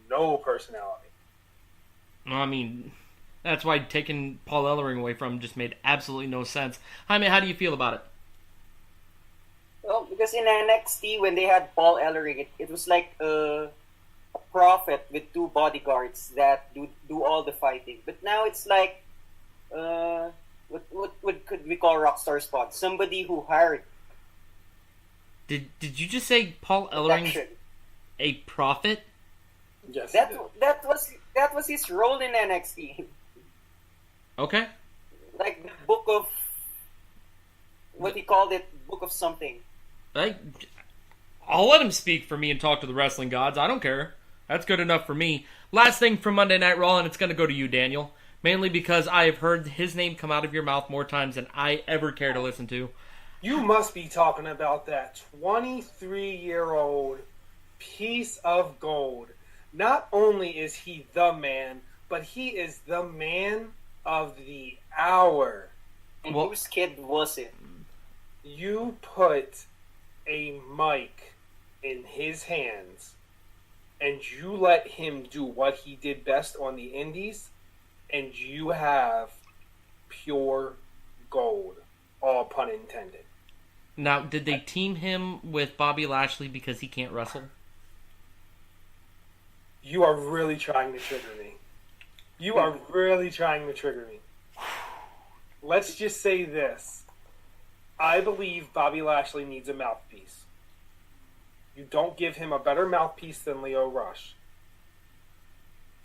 no personality. I mean, that's why taking Paul Ellering away from him just made absolutely no sense. Jaime, how do you feel about it? Well, because in NXT, when they had Paul Ellering, it was like a prophet with two bodyguards that do all the fighting. But now it's like, what could we call Rockstar Spot? Somebody who hired. Did you just say Paul Ellering's Action. a prophet? Yes. That was his role in NXT. Okay. Like the book of what he called it, book of something. I'll let him speak for me and talk to the wrestling gods. I don't care. That's good enough for me. Last thing from Monday Night Raw, and it's going to go to you, Daniel. Mainly because I have heard his name come out of your mouth more times than I ever care to listen to. You must be talking about that 23-year-old piece of gold. Not only is he the man, but he is the man of the hour. And whose kid was it? You put a mic in his hands and you let him do what he did best on the indies, and you have pure gold, all pun intended. Now, did they team him with Bobby Lashley because he can't wrestle? You are really trying to trigger me. You are really trying to trigger me. Let's just say this. I believe Bobby Lashley needs a mouthpiece. You don't give him a better mouthpiece than Lio Rush.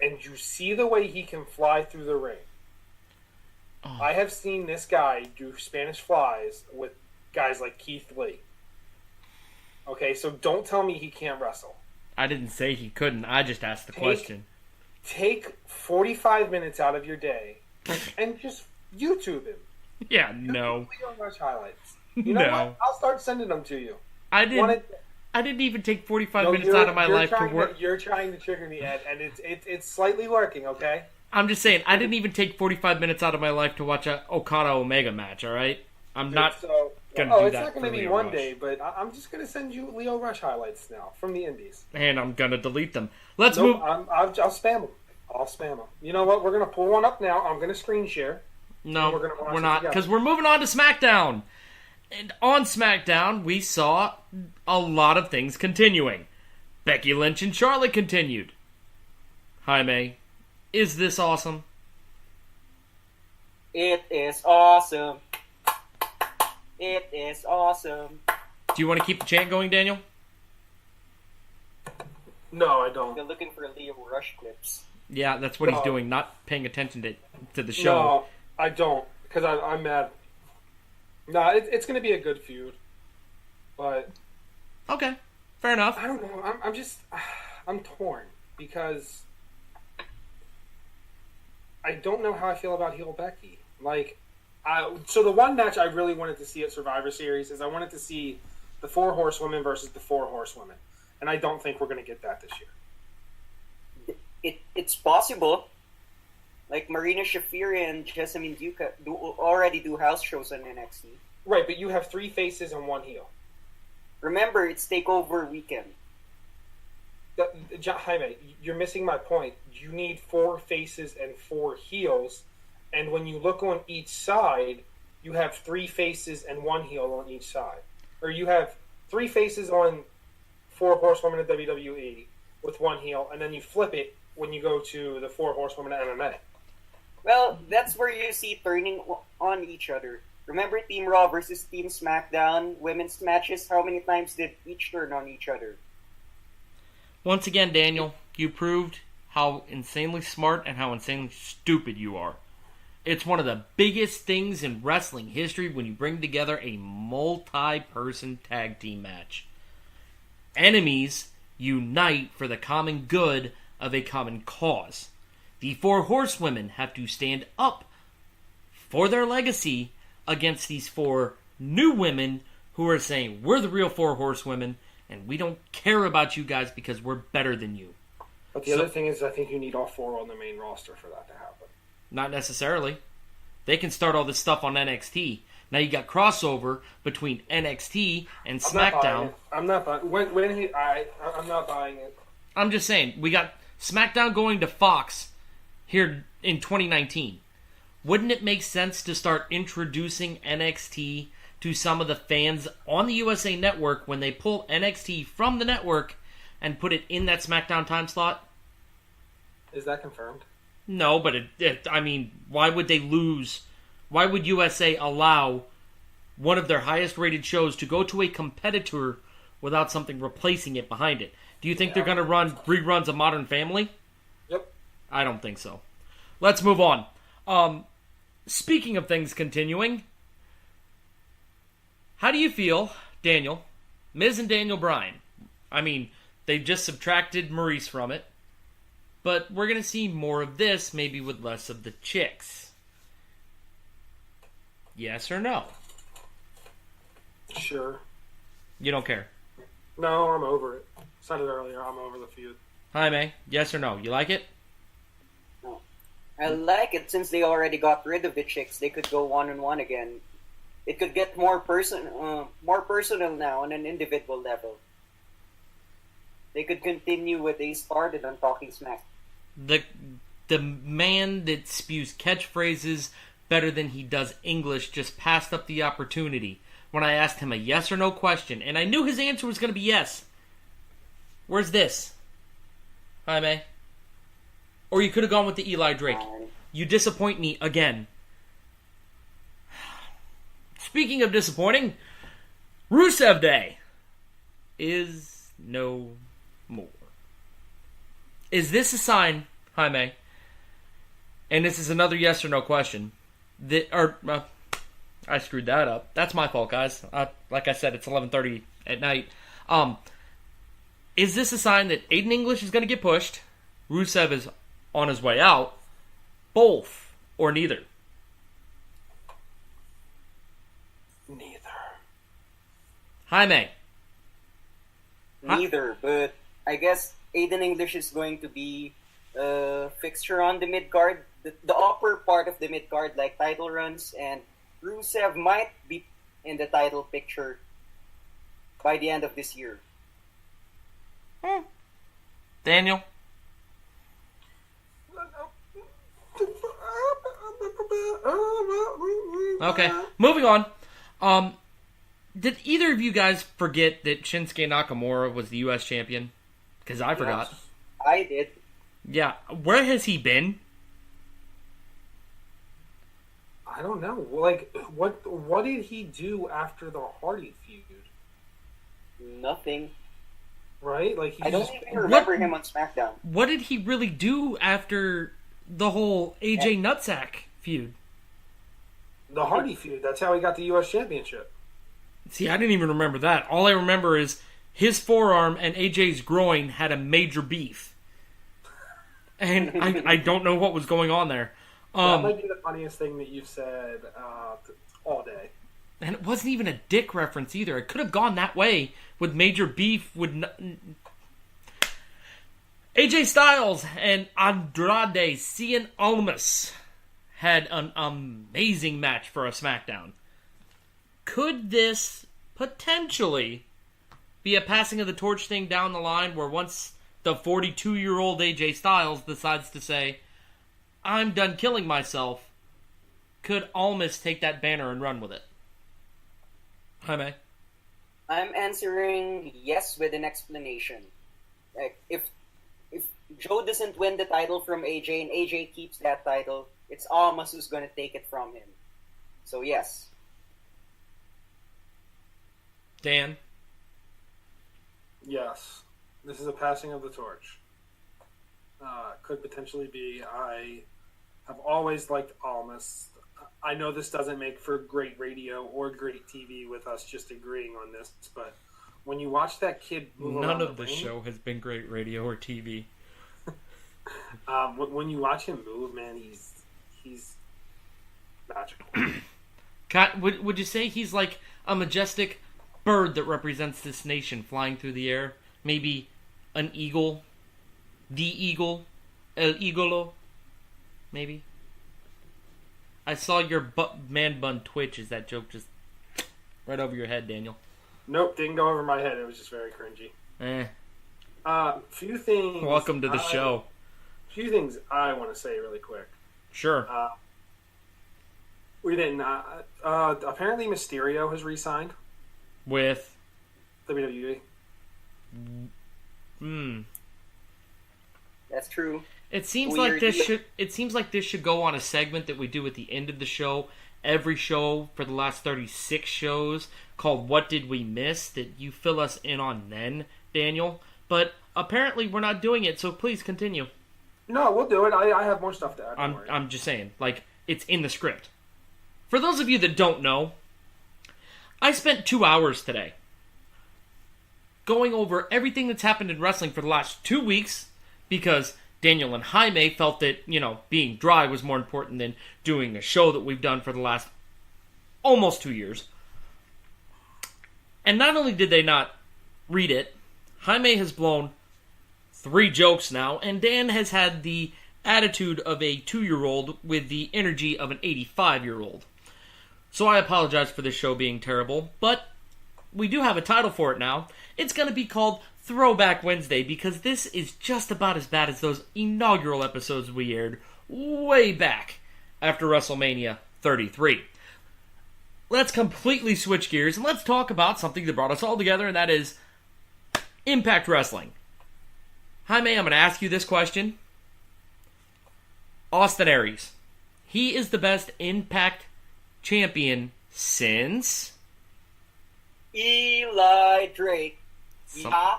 And you see the way he can fly through the ring. Oh. I have seen this guy do Spanish flies with guys like Keith Lee. Okay, so don't tell me he can't wrestle. I didn't say he couldn't. I just asked the question. Take 45 minutes out of your day and just YouTube him. Yeah, no. Lio Rush highlights. You know what? I'll start sending them to you. I didn't even take 45 minutes out of my life to work. You're trying to trigger me, Ed, and it's slightly working, okay? I'm just saying, I didn't even take 45 minutes out of my life to watch a Okada Omega match, alright? I'm not going to do that. Oh, it's not going to be one day, but I'm just going to send you Lio Rush highlights now from the Indies. And I'm going to delete them. Let's move. I'll spam them. I'll spam them. You know what? We're going to pull one up now. I'm going to screen share. No, we're not, because we're moving on to SmackDown. And on SmackDown, we saw a lot of things continuing. Becky Lynch and Charlotte continued. Jaime, is this awesome? It is awesome. It is awesome. Do you want to keep the chant going, Daniel? No, I don't. You're looking for Lio Rush clips. Yeah, that's what he's doing, not paying attention to the show. No, I don't, because I'm mad. No, it's going to be a good feud, but... Okay, fair enough. I don't know, I'm torn, because I don't know how I feel about heel Becky. So the one match I really wanted to see at Survivor Series is I wanted to see the 4 Horsewomen versus the 4 Horsewomen, and I don't think we're going to get that this year. It's possible. Like Marina Shafir and Jessamine Duca already do house shows on NXT. Right, but you have 3 faces and 1 heel. Remember, it's TakeOver weekend. Jaime, you're missing my point. You need 4 faces and 4 heels, and when you look on each side, you have 3 faces and 1 heel on each side. Or you have 3 faces on 4 Horsewomen of WWE with 1 heel, and then you flip it when you go to the 4 Horsewomen of MMA. Well, that's where you see turning on each other. Remember Team Raw versus Team SmackDown women's matches? How many times did each turn on each other? Once again, Daniel, you proved how insanely smart and how insanely stupid you are. It's one of the biggest things in wrestling history when you bring together a multi-person tag team match. Enemies unite for the common good of a common cause. The 4 Horsewomen have to stand up for their legacy against these 4 new women who are saying, we're the real 4 Horsewomen, and we don't care about you guys because we're better than you. But the other thing is, I think you need all 4 on the main roster for that to happen. Not necessarily. They can start all this stuff on NXT. Now you got crossover between NXT and SmackDown. I'm not buying it. I'm not buying it. I'm just saying, we got SmackDown going to Fox here in 2019. Wouldn't it make sense to start introducing NXT to some of the fans on the USA Network when they pull NXT from the network and put it in that SmackDown time slot? Is that confirmed? No, but I mean, why would they lose? Why would USA allow one of their highest rated shows to go to a competitor without something replacing it behind it? Do you think they're going to run reruns of Modern Family? Yep. I don't think so. Let's move on. Speaking of things continuing, how do you feel, Daniel, Miz and Daniel Bryan? I mean, they just subtracted Maurice from it, but we're going to see more of this, maybe with less of the chicks. Yes or no? Sure. You don't care? No, I'm over it. Said it earlier, I'm over the feud. Jaime, yes or no? You like it? No. I like it since they already got rid of the chicks. They could go one-on-one again. It could get more personal now on an individual level. They could continue what they started on Talking Smack. The man that spews catchphrases better than he does English just passed up the opportunity when I asked him a yes or no question, and I knew his answer was going to be yes. Where's this, Jaime? Or you could have gone with the Eli Drake. You disappoint me again. speaking of disappointing, Rusev Day is no more. Is this a sign, Jaime, and this is another yes or no question, I screwed that up. That's my fault, guys. Like I said, it's 11:30 at night. Is this a sign that Aiden English is going to get pushed, Rusev is on his way out, both, or neither? Neither. Jaime. Neither, but I guess Aiden English is going to be a fixture on the mid-card, the upper part of the mid-card, like title runs, and Rusev might be in the title picture by the end of this year. Daniel? Okay, moving on. Did either of you guys forget that Shinsuke Nakamura was the U.S. champion? Because I forgot. Yes, I did. Yeah, where has he been? I don't know. Like, what did he do after the Hardy feud? Nothing. Right? Like, I don't even remember him on SmackDown. What did he really do after the whole AJ Nutsack feud? The Hardy feud. That's how he got the U.S. Championship. See, I didn't even remember that. All I remember is his forearm and AJ's groin had a major beef. And I don't know what was going on there. That might be the funniest thing that you've said all day. And it wasn't even a dick reference either. It could have gone that way with major beef with AJ Styles and Andrade Cien Almas had an amazing match for a SmackDown. Could this potentially be a passing of the torch thing down the line where once the 42-year-old AJ Styles decides to say, I'm done killing myself, could Almas take that banner and run with it? Jaime? I'm answering yes with an explanation. Like, if Joe doesn't win the title from AJ and AJ keeps that title, it's Almas who's going to take it from him. So yes. Dan? Yes. This is a passing of the torch. Could potentially be. I have always liked Almas. I know this doesn't make for great radio or great TV with us just agreeing on this, but when you watch that kid move None around of the this ring, show has been great radio or TV. when you watch him move, man, he's magical. Would you say he's like a majestic bird that represents this nation flying through the air? Maybe an eagle? The eagle? El Igolo? Maybe? I saw your man bun twitch. Is that joke just right over your head, Daniel? Nope, didn't go over my head. It was just very cringy. Few things. Welcome to the show. Few things I want to say really quick. Sure. We didn't. Apparently, Mysterio has re-signed With? WWE. That's true. It seems like this should go on a segment that we do at the end of the show, every show for the last 36 shows, called What Did We Miss, that you fill us in on then, Daniel. But apparently we're not doing it, so please continue. No, we'll do it. I have more stuff to add. I'm just saying, like, it's in the script. For those of you that don't know, I spent 2 hours today going over everything that's happened in wrestling for the last 2 weeks, because Daniel and Jaime felt that, being dry was more important than doing a show that we've done for the last almost 2 years. And not only did they not read it, Jaime has blown 3 jokes now, and Dan has had the attitude of a 2-year-old with the energy of an 85-year-old. So I apologize for this show being terrible, but we do have a title for it now. It's going to be called Throwback Wednesday, because this is just about as bad as those inaugural episodes we aired way back after WrestleMania 33. Let's completely switch gears and let's talk about something that brought us all together, and that is Impact Wrestling. Jaime, I'm going to ask you this question. Austin Aries. He is the best Impact champion since... Eli Drake. Yeah.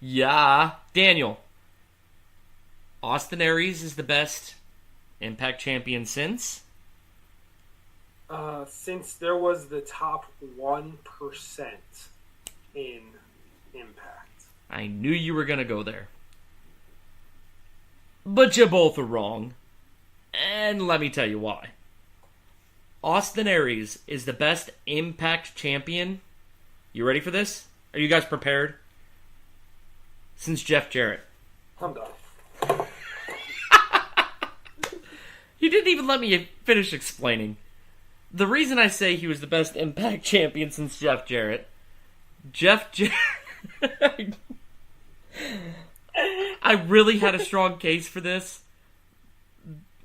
Yeah. Daniel. Austin Aries is the best Impact champion since... Since there was the top 1% in Impact. I knew you were going to go there. But you both are wrong. And let me tell you why. Austin Aries is the best Impact champion. You ready for this? Are you guys prepared? Since Jeff Jarrett. I'm done. You didn't even let me finish explaining. The reason I say he was the best Impact champion since Jeff Jarrett... I really had a strong case for this.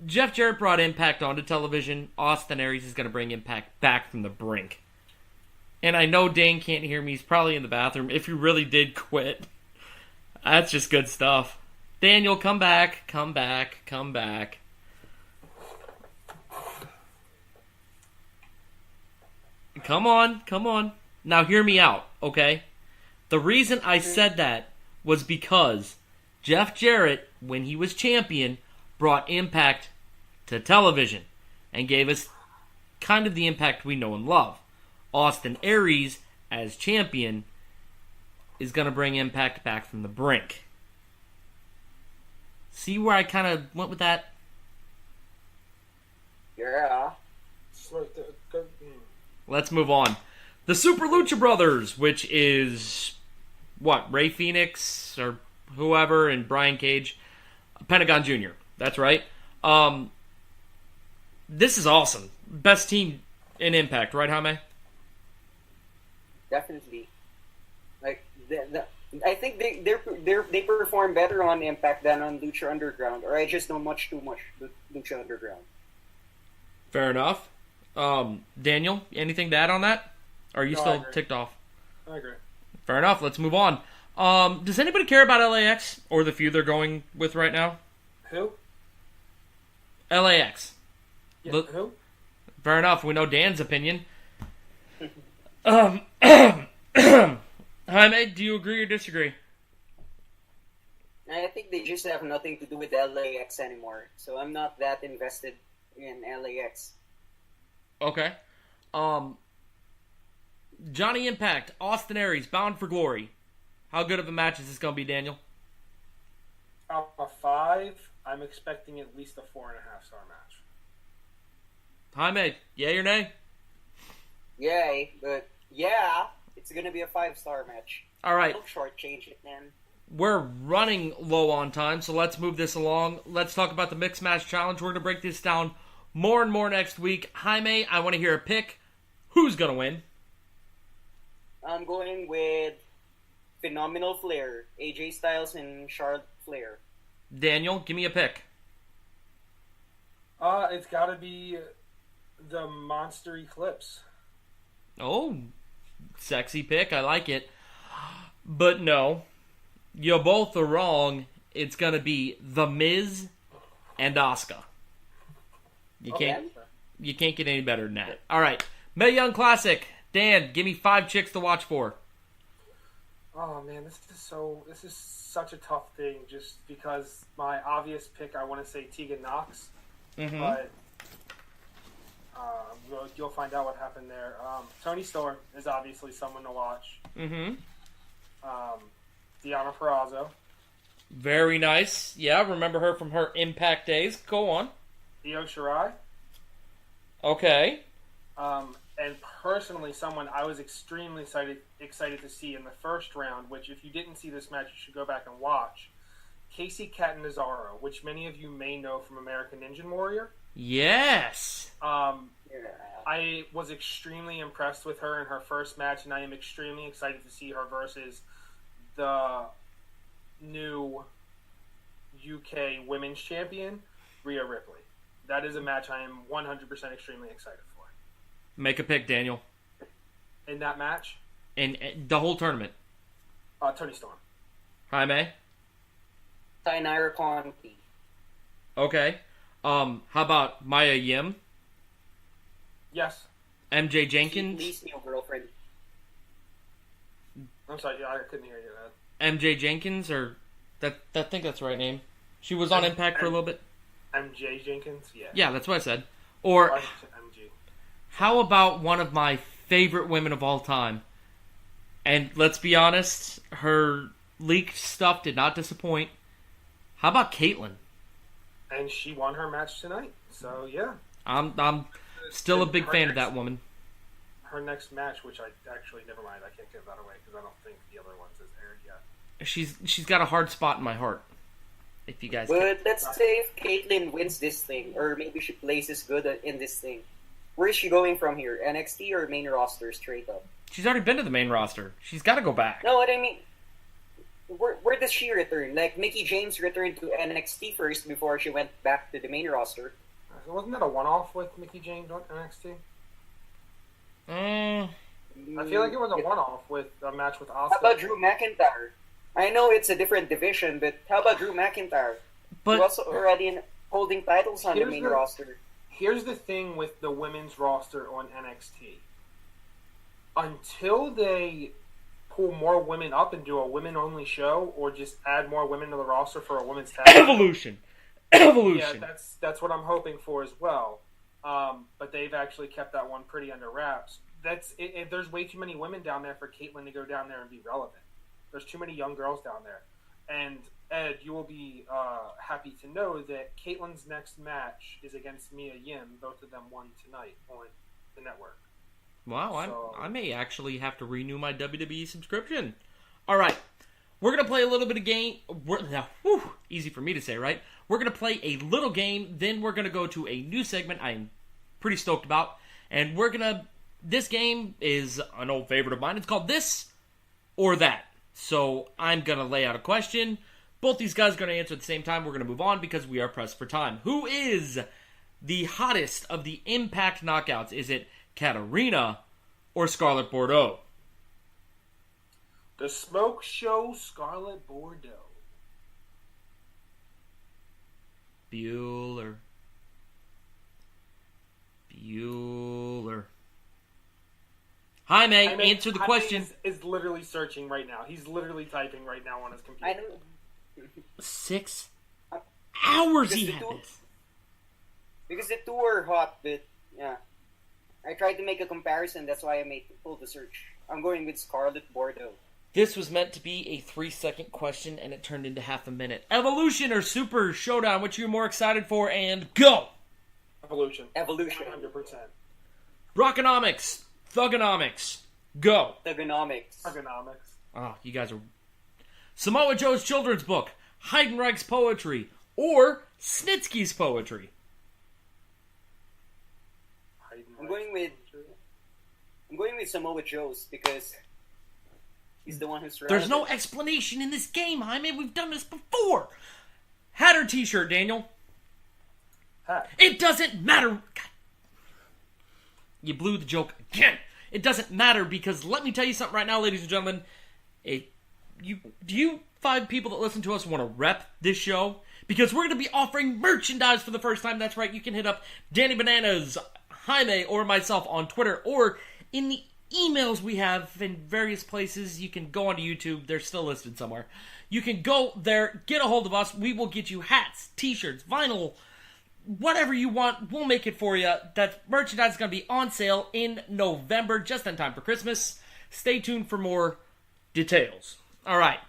Jeff Jarrett brought Impact onto television. Austin Aries is going to bring Impact back from the brink. And I know Dane can't hear me. He's probably in the bathroom. If you really did quit, that's just good stuff. Daniel, come back. Come back. Come back. Come on. Come on. Now hear me out, okay? The reason I said that was because Jeff Jarrett, when he was champion, brought Impact to television and gave us kind of the Impact we know and love. Austin Aries, as champion, is going to bring Impact back from the brink. See where I kind of went with that? Yeah. Let's move on. The Super Lucha Brothers, which is, what, Ray Phoenix or whoever and Brian Cage. Pentagon Jr. That's right. This is awesome. Best team in Impact, right, Jaime? Definitely. Like, I think they perform better on Impact than on Lucha Underground, or I just know much too much Lucha Underground. Fair enough. Daniel, anything to add on that? Or are you still ticked off? I agree. Fair enough. Let's move on. Does anybody care about LAX or the feud they're going with right now? Who? LAX. Yeah, who? Fair enough. We know Dan's opinion. Jaime, do you agree or disagree? I think they just have nothing to do with LAX anymore, so I'm not that invested in LAX. Okay. Johnny Impact, Austin Aries, Bound for Glory. How good of a match is this going to be, Daniel? Out of 5, I'm expecting at least a 4.5-star match. Jaime, yay or nay? Yay, but yeah, it's going to be a 5-star match. All right. Don't shortchange it, man. We're running low on time, so let's move this along. Let's talk about the Mixed Match Challenge. We're going to break this down more and more next week. Jaime, I want to hear a pick. Who's going to win? I'm going with Phenomenal Flair, AJ Styles and Charlotte Flair. Daniel, give me a pick. It's got to be the Monster Eclipse. Oh, sexy pick. I like it. But no, you both are wrong. It's going to be The Miz and Asuka. You can't get any better than that. All right, Mae Young Classic. Dan, give me 5 chicks to watch for. Oh man, this is such a tough thing. Just because my obvious pick, I want to say Tegan Knox, but you'll find out what happened there. Toni Storm is obviously someone to watch. Mm-hmm. Deonna Purrazzo. Very nice. Yeah, remember her from her Impact days. Go on. Io Shirai. Okay. And personally, someone I was extremely excited to see in the first round, which if you didn't see this match, you should go back and watch. Kacy Catanzaro, which many of you may know from American Ninja Warrior. Yes. I was extremely impressed with her in her first match, and I am extremely excited to see her versus the new UK Women's Champion, Rhea Ripley. That is a match I am 100% extremely excited for. Make a pick, Daniel. In that match? In the whole tournament. Toni Storm. Jaime? Tainara Conti. Okay. How about Maya Yim? Yes. MJ Jenkins. Lee's new girlfriend. I'm sorry, I couldn't hear you, man. MJ Jenkins, or I think that's the right name. She was on Impact for a little bit. MJ Jenkins, yeah. Yeah, that's what I said. Or MG. how about one of my favorite women of all time? And let's be honest, her leaked stuff did not disappoint. How about Caitlyn? And she won her match tonight, so yeah. I'm still a big fan of that woman. Her next match, which I actually, never mind, I can't give that away because I don't think the other ones has aired yet. She's got a hard spot in my heart. If you guys But let's say if Caitlyn wins this thing, or maybe she places good in this thing, where is she going from here? NXT or main roster straight up? She's already been to the main roster. She's got to go back. No, what I mean, where does she return? Like, Mickie James returned to NXT first before she went back to the main roster. Wasn't that a one-off with Mickie James on NXT? I feel like it was a one-off with a match with Asuka. How about Drew McIntyre? I know it's a different division, but how about Drew McIntyre? But He's also already holding titles on the main roster. Here's the thing with the women's roster on NXT. Until they pull more women up and do a women-only show, or just add more women to the roster for a women's tag. Evolution. Yeah, that's what I'm hoping for as well. But they've actually kept that one pretty under wraps. There's way too many women down there for Caitlyn to go down there and be relevant. There's too many young girls down there. And Ed, you will be happy to know that Caitlyn's next match is against Mia Yim. Both of them won tonight on the network. Wow, I may actually have to renew my WWE subscription. All right, we're going to play a little bit of game. Easy for me to say, right? We're going to play a little game, then we're going to go to a new segment I'm pretty stoked about. And this game is an old favorite of mine. It's called This or That. So I'm going to lay out a question. Both these guys are going to answer at the same time. We're going to move on because we are pressed for time. Who is the hottest of the Impact Knockouts? Is it Katarina or Scarlett Bordeaux? The Smoke Show, Scarlett Bordeaux. Bueller. Jaime, answer the question. Is literally searching right now. He's literally typing right now on his computer. I know. 6 hours he had this. Because the two are hot, but yeah. I tried to make a comparison, that's why I pulled the search. I'm going with Scarlett Bordeaux. This was meant to be a 3-second question, and it turned into half a minute. Evolution or Super Showdown, which you're more excited for, and go! Evolution. 100%. Rockonomics, Thugonomics, go! Thugonomics. Oh, you guys are... Samoa Joe's children's book, Heidenreich's poetry, or Snitsky's poetry. I'm going with Samoa Joe's because he's the one who's relevant. There's no explanation in this game, Jaime. We've done this before. Hat or t-shirt, Daniel? Hat. It doesn't matter. God. You blew the joke again. It doesn't matter because let me tell you something right now, ladies and gentlemen. Do you 5 people that listen to us want to rep this show? Because we're going to be offering merchandise for the first time. That's right. You can hit up Danny Bananas, Jaime, or myself on Twitter, or in the emails we have in various places. You can go onto YouTube. They're still listed somewhere. You can go there, get a hold of us. We will get you hats, t-shirts, vinyl, whatever you want. We'll make it for you. That merchandise is going to be on sale in November, just in time for Christmas. Stay tuned for more details. All right.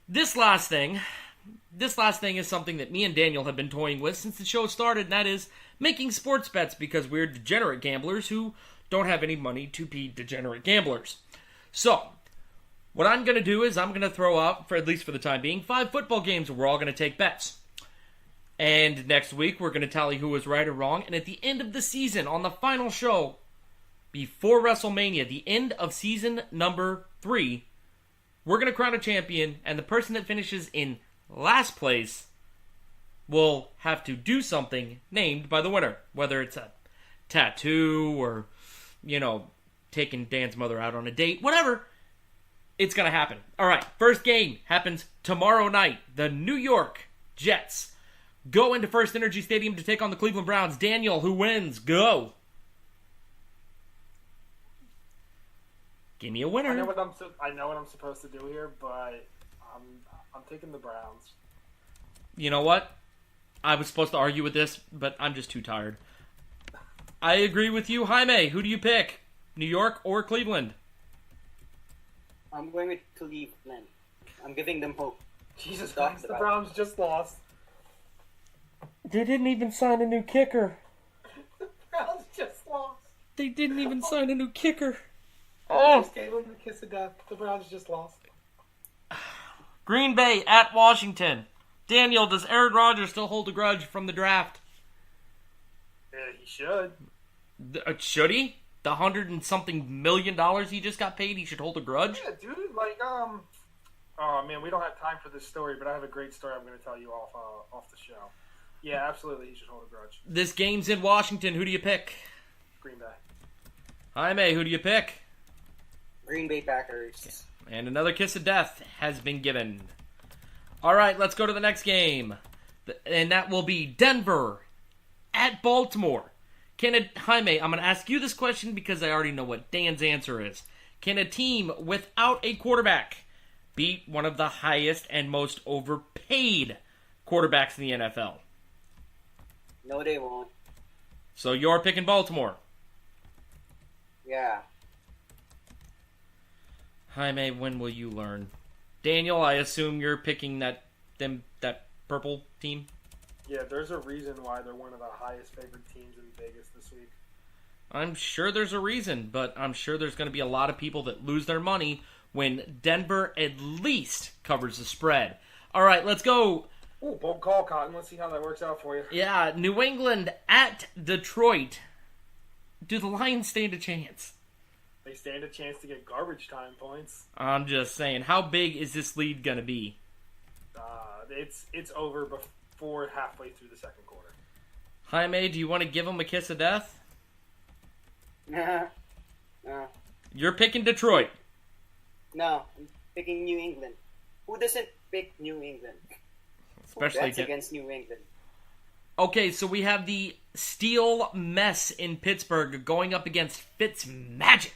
This last thing is something that me and Daniel have been toying with since the show started, and that is making sports bets because we're degenerate gamblers who don't have any money to be degenerate gamblers. So, what I'm going to do is I'm going to throw out, for at least for the time being, 5 football games where we're all going to take bets. And next week, we're going to tally who was right or wrong. And at the end of the season, on the final show, before WrestleMania, the end of season number 3, we're going to crown a champion, and the person that finishes in last place will have to do something named by the winner. Whether it's a tattoo or, taking Dan's mother out on a date, whatever. It's going to happen. All right, first game happens tomorrow night. The New York Jets go into First Energy Stadium to take on the Cleveland Browns. Daniel, who wins? Go. Give me a winner. I know what I'm supposed to do here, but I'm taking the Browns. You know what? I was supposed to argue with this, but I'm just too tired. I agree with you, Jaime. Who do you pick? New York or Cleveland? I'm going with Cleveland. I'm giving them hope. Jesus Christ, the Browns just lost. They didn't even sign a new kicker. The Browns just lost. They didn't even sign a new kicker. Oh, just gave them the kiss of death. The Browns just lost. Green Bay at Washington. Daniel, does Aaron Rodgers still hold a grudge from the draft? Yeah, he should. Should he? The $100-and-something million he just got paid, he should hold a grudge? Yeah, dude. Oh man, we don't have time for this story, but I have a great story I'm going to tell you off the show. Yeah, absolutely, he should hold a grudge. This game's in Washington. Who do you pick? Green Bay. Jaime, who do you pick? Green Bay Packers. And another kiss of death has been given. All right, let's go to the next game. And that will be Denver at Baltimore. Jaime, I'm going to ask you this question because I already know what Dan's answer is. Can a team without a quarterback beat one of the highest and most overpaid quarterbacks in the NFL? No, they won't. So you're picking Baltimore. Yeah. Jaime, when will you learn? Daniel, I assume you're picking that purple team? Yeah, there's a reason why they're one of the highest favored teams in Vegas this week. I'm sure there's a reason, but I'm sure there's going to be a lot of people that lose their money when Denver at least covers the spread. All right, let's go. Ooh, bold call, Cotton. Let's see how that works out for you. Yeah, New England at Detroit. Do the Lions stand a chance? They stand a chance to get garbage time points. I'm just saying, how big is this lead going to be? It's over before halfway through the second quarter. Jaime, do you want to give them a kiss of death? No. You're picking Detroit. No, I'm picking New England. Who doesn't pick New England? Especially against New England. Okay, so we have the Steel Mess in Pittsburgh going up against Fitzmagic.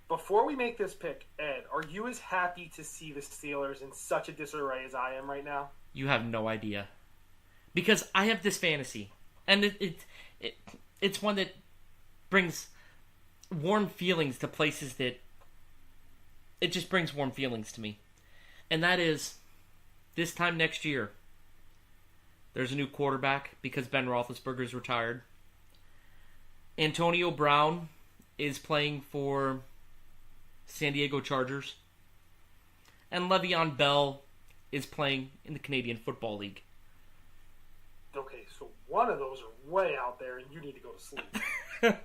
Before we make this pick, Ed, are you as happy to see the Steelers in such a disarray as I am right now? You have no idea. Because I have this fantasy, and it's one that brings warm feelings to places that... It just brings warm feelings to me. And that is, this time next year, there's a new quarterback because Ben Roethlisberger's retired. Antonio Brown is playing for San Diego Chargers. And Le'Veon Bell is playing in the Canadian Football League. Okay, so one of those are way out there and you need to go to sleep.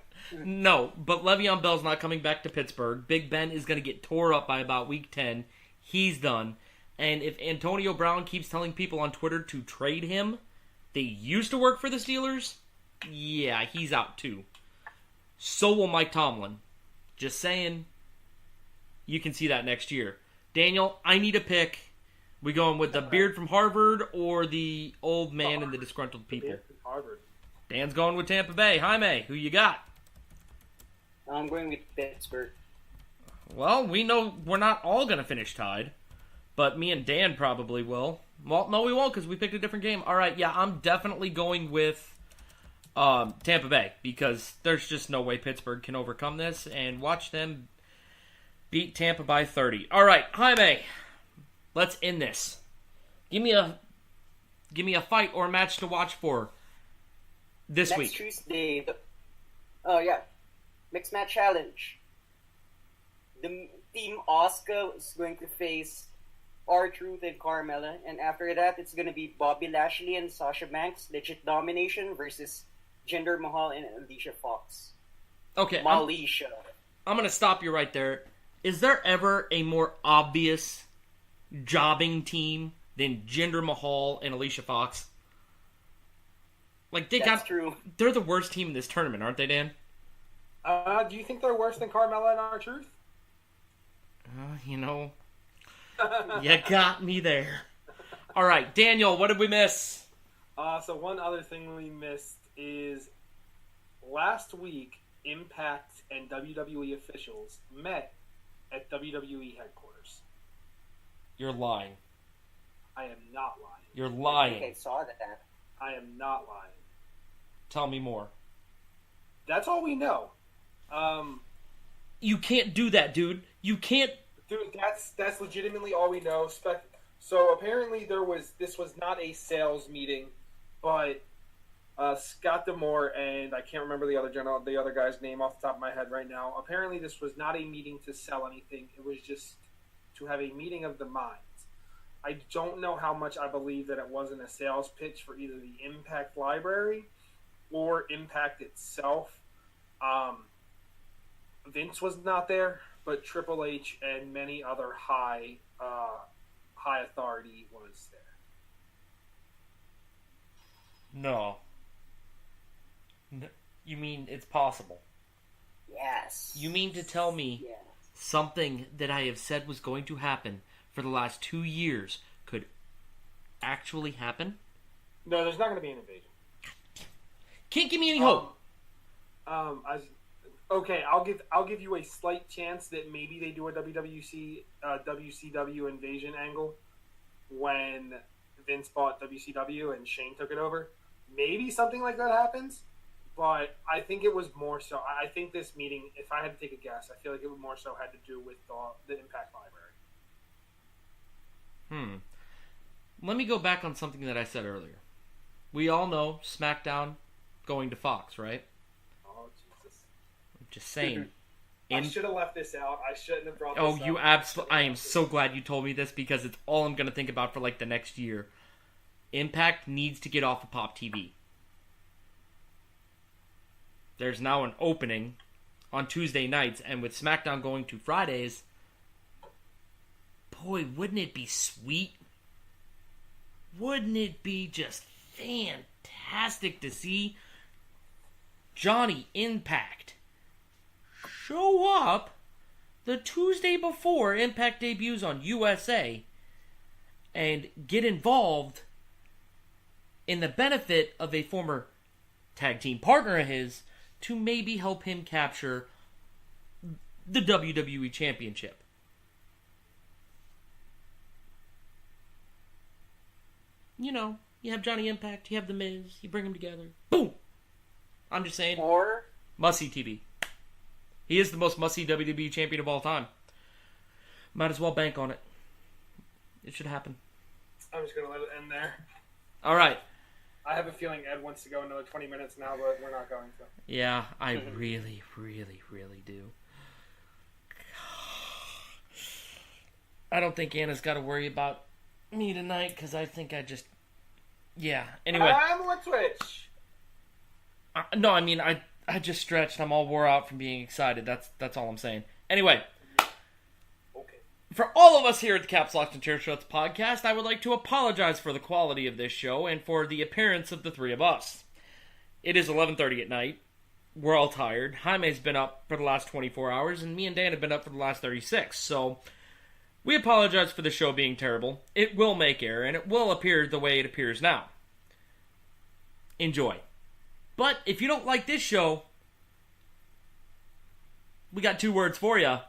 No, but Le'Veon Bell's not coming back to Pittsburgh. Big Ben is going to get tore up by about week 10. He's done. And if Antonio Brown keeps telling people on Twitter to trade him, they used to work for the Steelers, yeah, he's out too. So will Mike Tomlin. Just saying. You can see that next year. Daniel, I need a pick. We going with the beard from Harvard or the old man and the disgruntled people? Harvard. Dan's going with Tampa Bay. Jaime, who you got? I'm going with Pittsburgh. Well, we know we're not all going to finish tied. But me and Dan probably will. Well, no, we won't because we picked a different game. All right, yeah, I'm definitely going with Tampa Bay because there's just no way Pittsburgh can overcome this and watch them beat Tampa by 30. All right, Jaime, let's end this. Give me a fight or a match to watch for this week. Next Tuesday. Mixed match challenge. The team Oscar is going to face R-Truth and Carmella, and after that, it's going to be Bobby Lashley and Sasha Banks, Legit Domination versus Jinder Mahal and Alicia Fox. Okay, I'm going to stop you right there. Is there ever a more obvious jobbing team than Jinder Mahal and Alicia Fox? Like That's true. They're the worst team in this tournament, aren't they, Dan? Do you think they're worse than Carmella and R-Truth? You got me there. All right, Daniel, what did we miss? So one other thing we missed is last week Impact and WWE officials met at WWE headquarters. You're lying. I am not lying. You're I think lying. I saw that. I am not lying. Tell me more. That's all we know. You can't do that, dude. You can't. Dude, that's legitimately all we know. So apparently this was not a sales meeting, but Scott D'Amore and I can't remember the other guy's name off the top of my head right now. Apparently this was not a meeting to sell anything. It was just to have a meeting of the minds. I don't know how much I believe that it wasn't a sales pitch for either the Impact library or Impact itself. Vince was not there, but Triple H and many other high authority was there. No. You mean it's possible? Yes. You mean to tell me Yes. something that I have said was going to happen for the last 2 years could actually happen? No, there's not going to be an invasion. Can't give me any hope. Okay, I'll give you a slight chance that maybe they do a WCW invasion angle when Vince bought WCW and Shane took it over. Maybe something like that happens, but I think it was more so. I think this meeting, if I had to take a guess, I feel like it would more so had to do with the Impact Library. Let me go back on something that I said earlier. We all know SmackDown going to Fox, right? Oh, Jesus. I'm just saying. I should have left this out. I shouldn't have brought this Oh, up. you absolutely... I am so glad you told me this because it's all I'm going to think about for like the next year. Impact needs to get off of Pop TV. There's now an opening on Tuesday nights, and with SmackDown going to Fridays, boy, wouldn't it be sweet? Wouldn't it be just fantastic to see Johnny Impact show up the Tuesday before Impact debuts on USA and get involved in the benefit of a former tag team partner of his to maybe help him capture the WWE Championship. You know, you have Johnny Impact, you have The Miz, you bring them together. Boom! I'm just saying. Or Must-see TV. He is the most must-see WWE champion of all time. Might as well bank on it. It should happen. I'm just going to let it end there. All right. I have a feeling Ed wants to go another 20 minutes now, but we're not going to. Yeah, I really, really, really do. I don't think Anna's got to worry about me tonight because I think I just... Yeah, anyway. I'm on Twitch. No, I mean, I just stretched. I'm all wore out from being excited. That's all I'm saying. Anyway. Okay. For all of us here at the Caps Locked and Chair Shots podcast, I would like to apologize for the quality of this show and for the appearance of the three of us. It is 11:30 at night. We're all tired. Jaime's been up for the last 24 hours, and me and Dan have been up for the last 36. So, we apologize for the show being terrible. It will make air, and it will appear the way it appears now. Enjoy. But if you don't like this show, we got 2 words for you.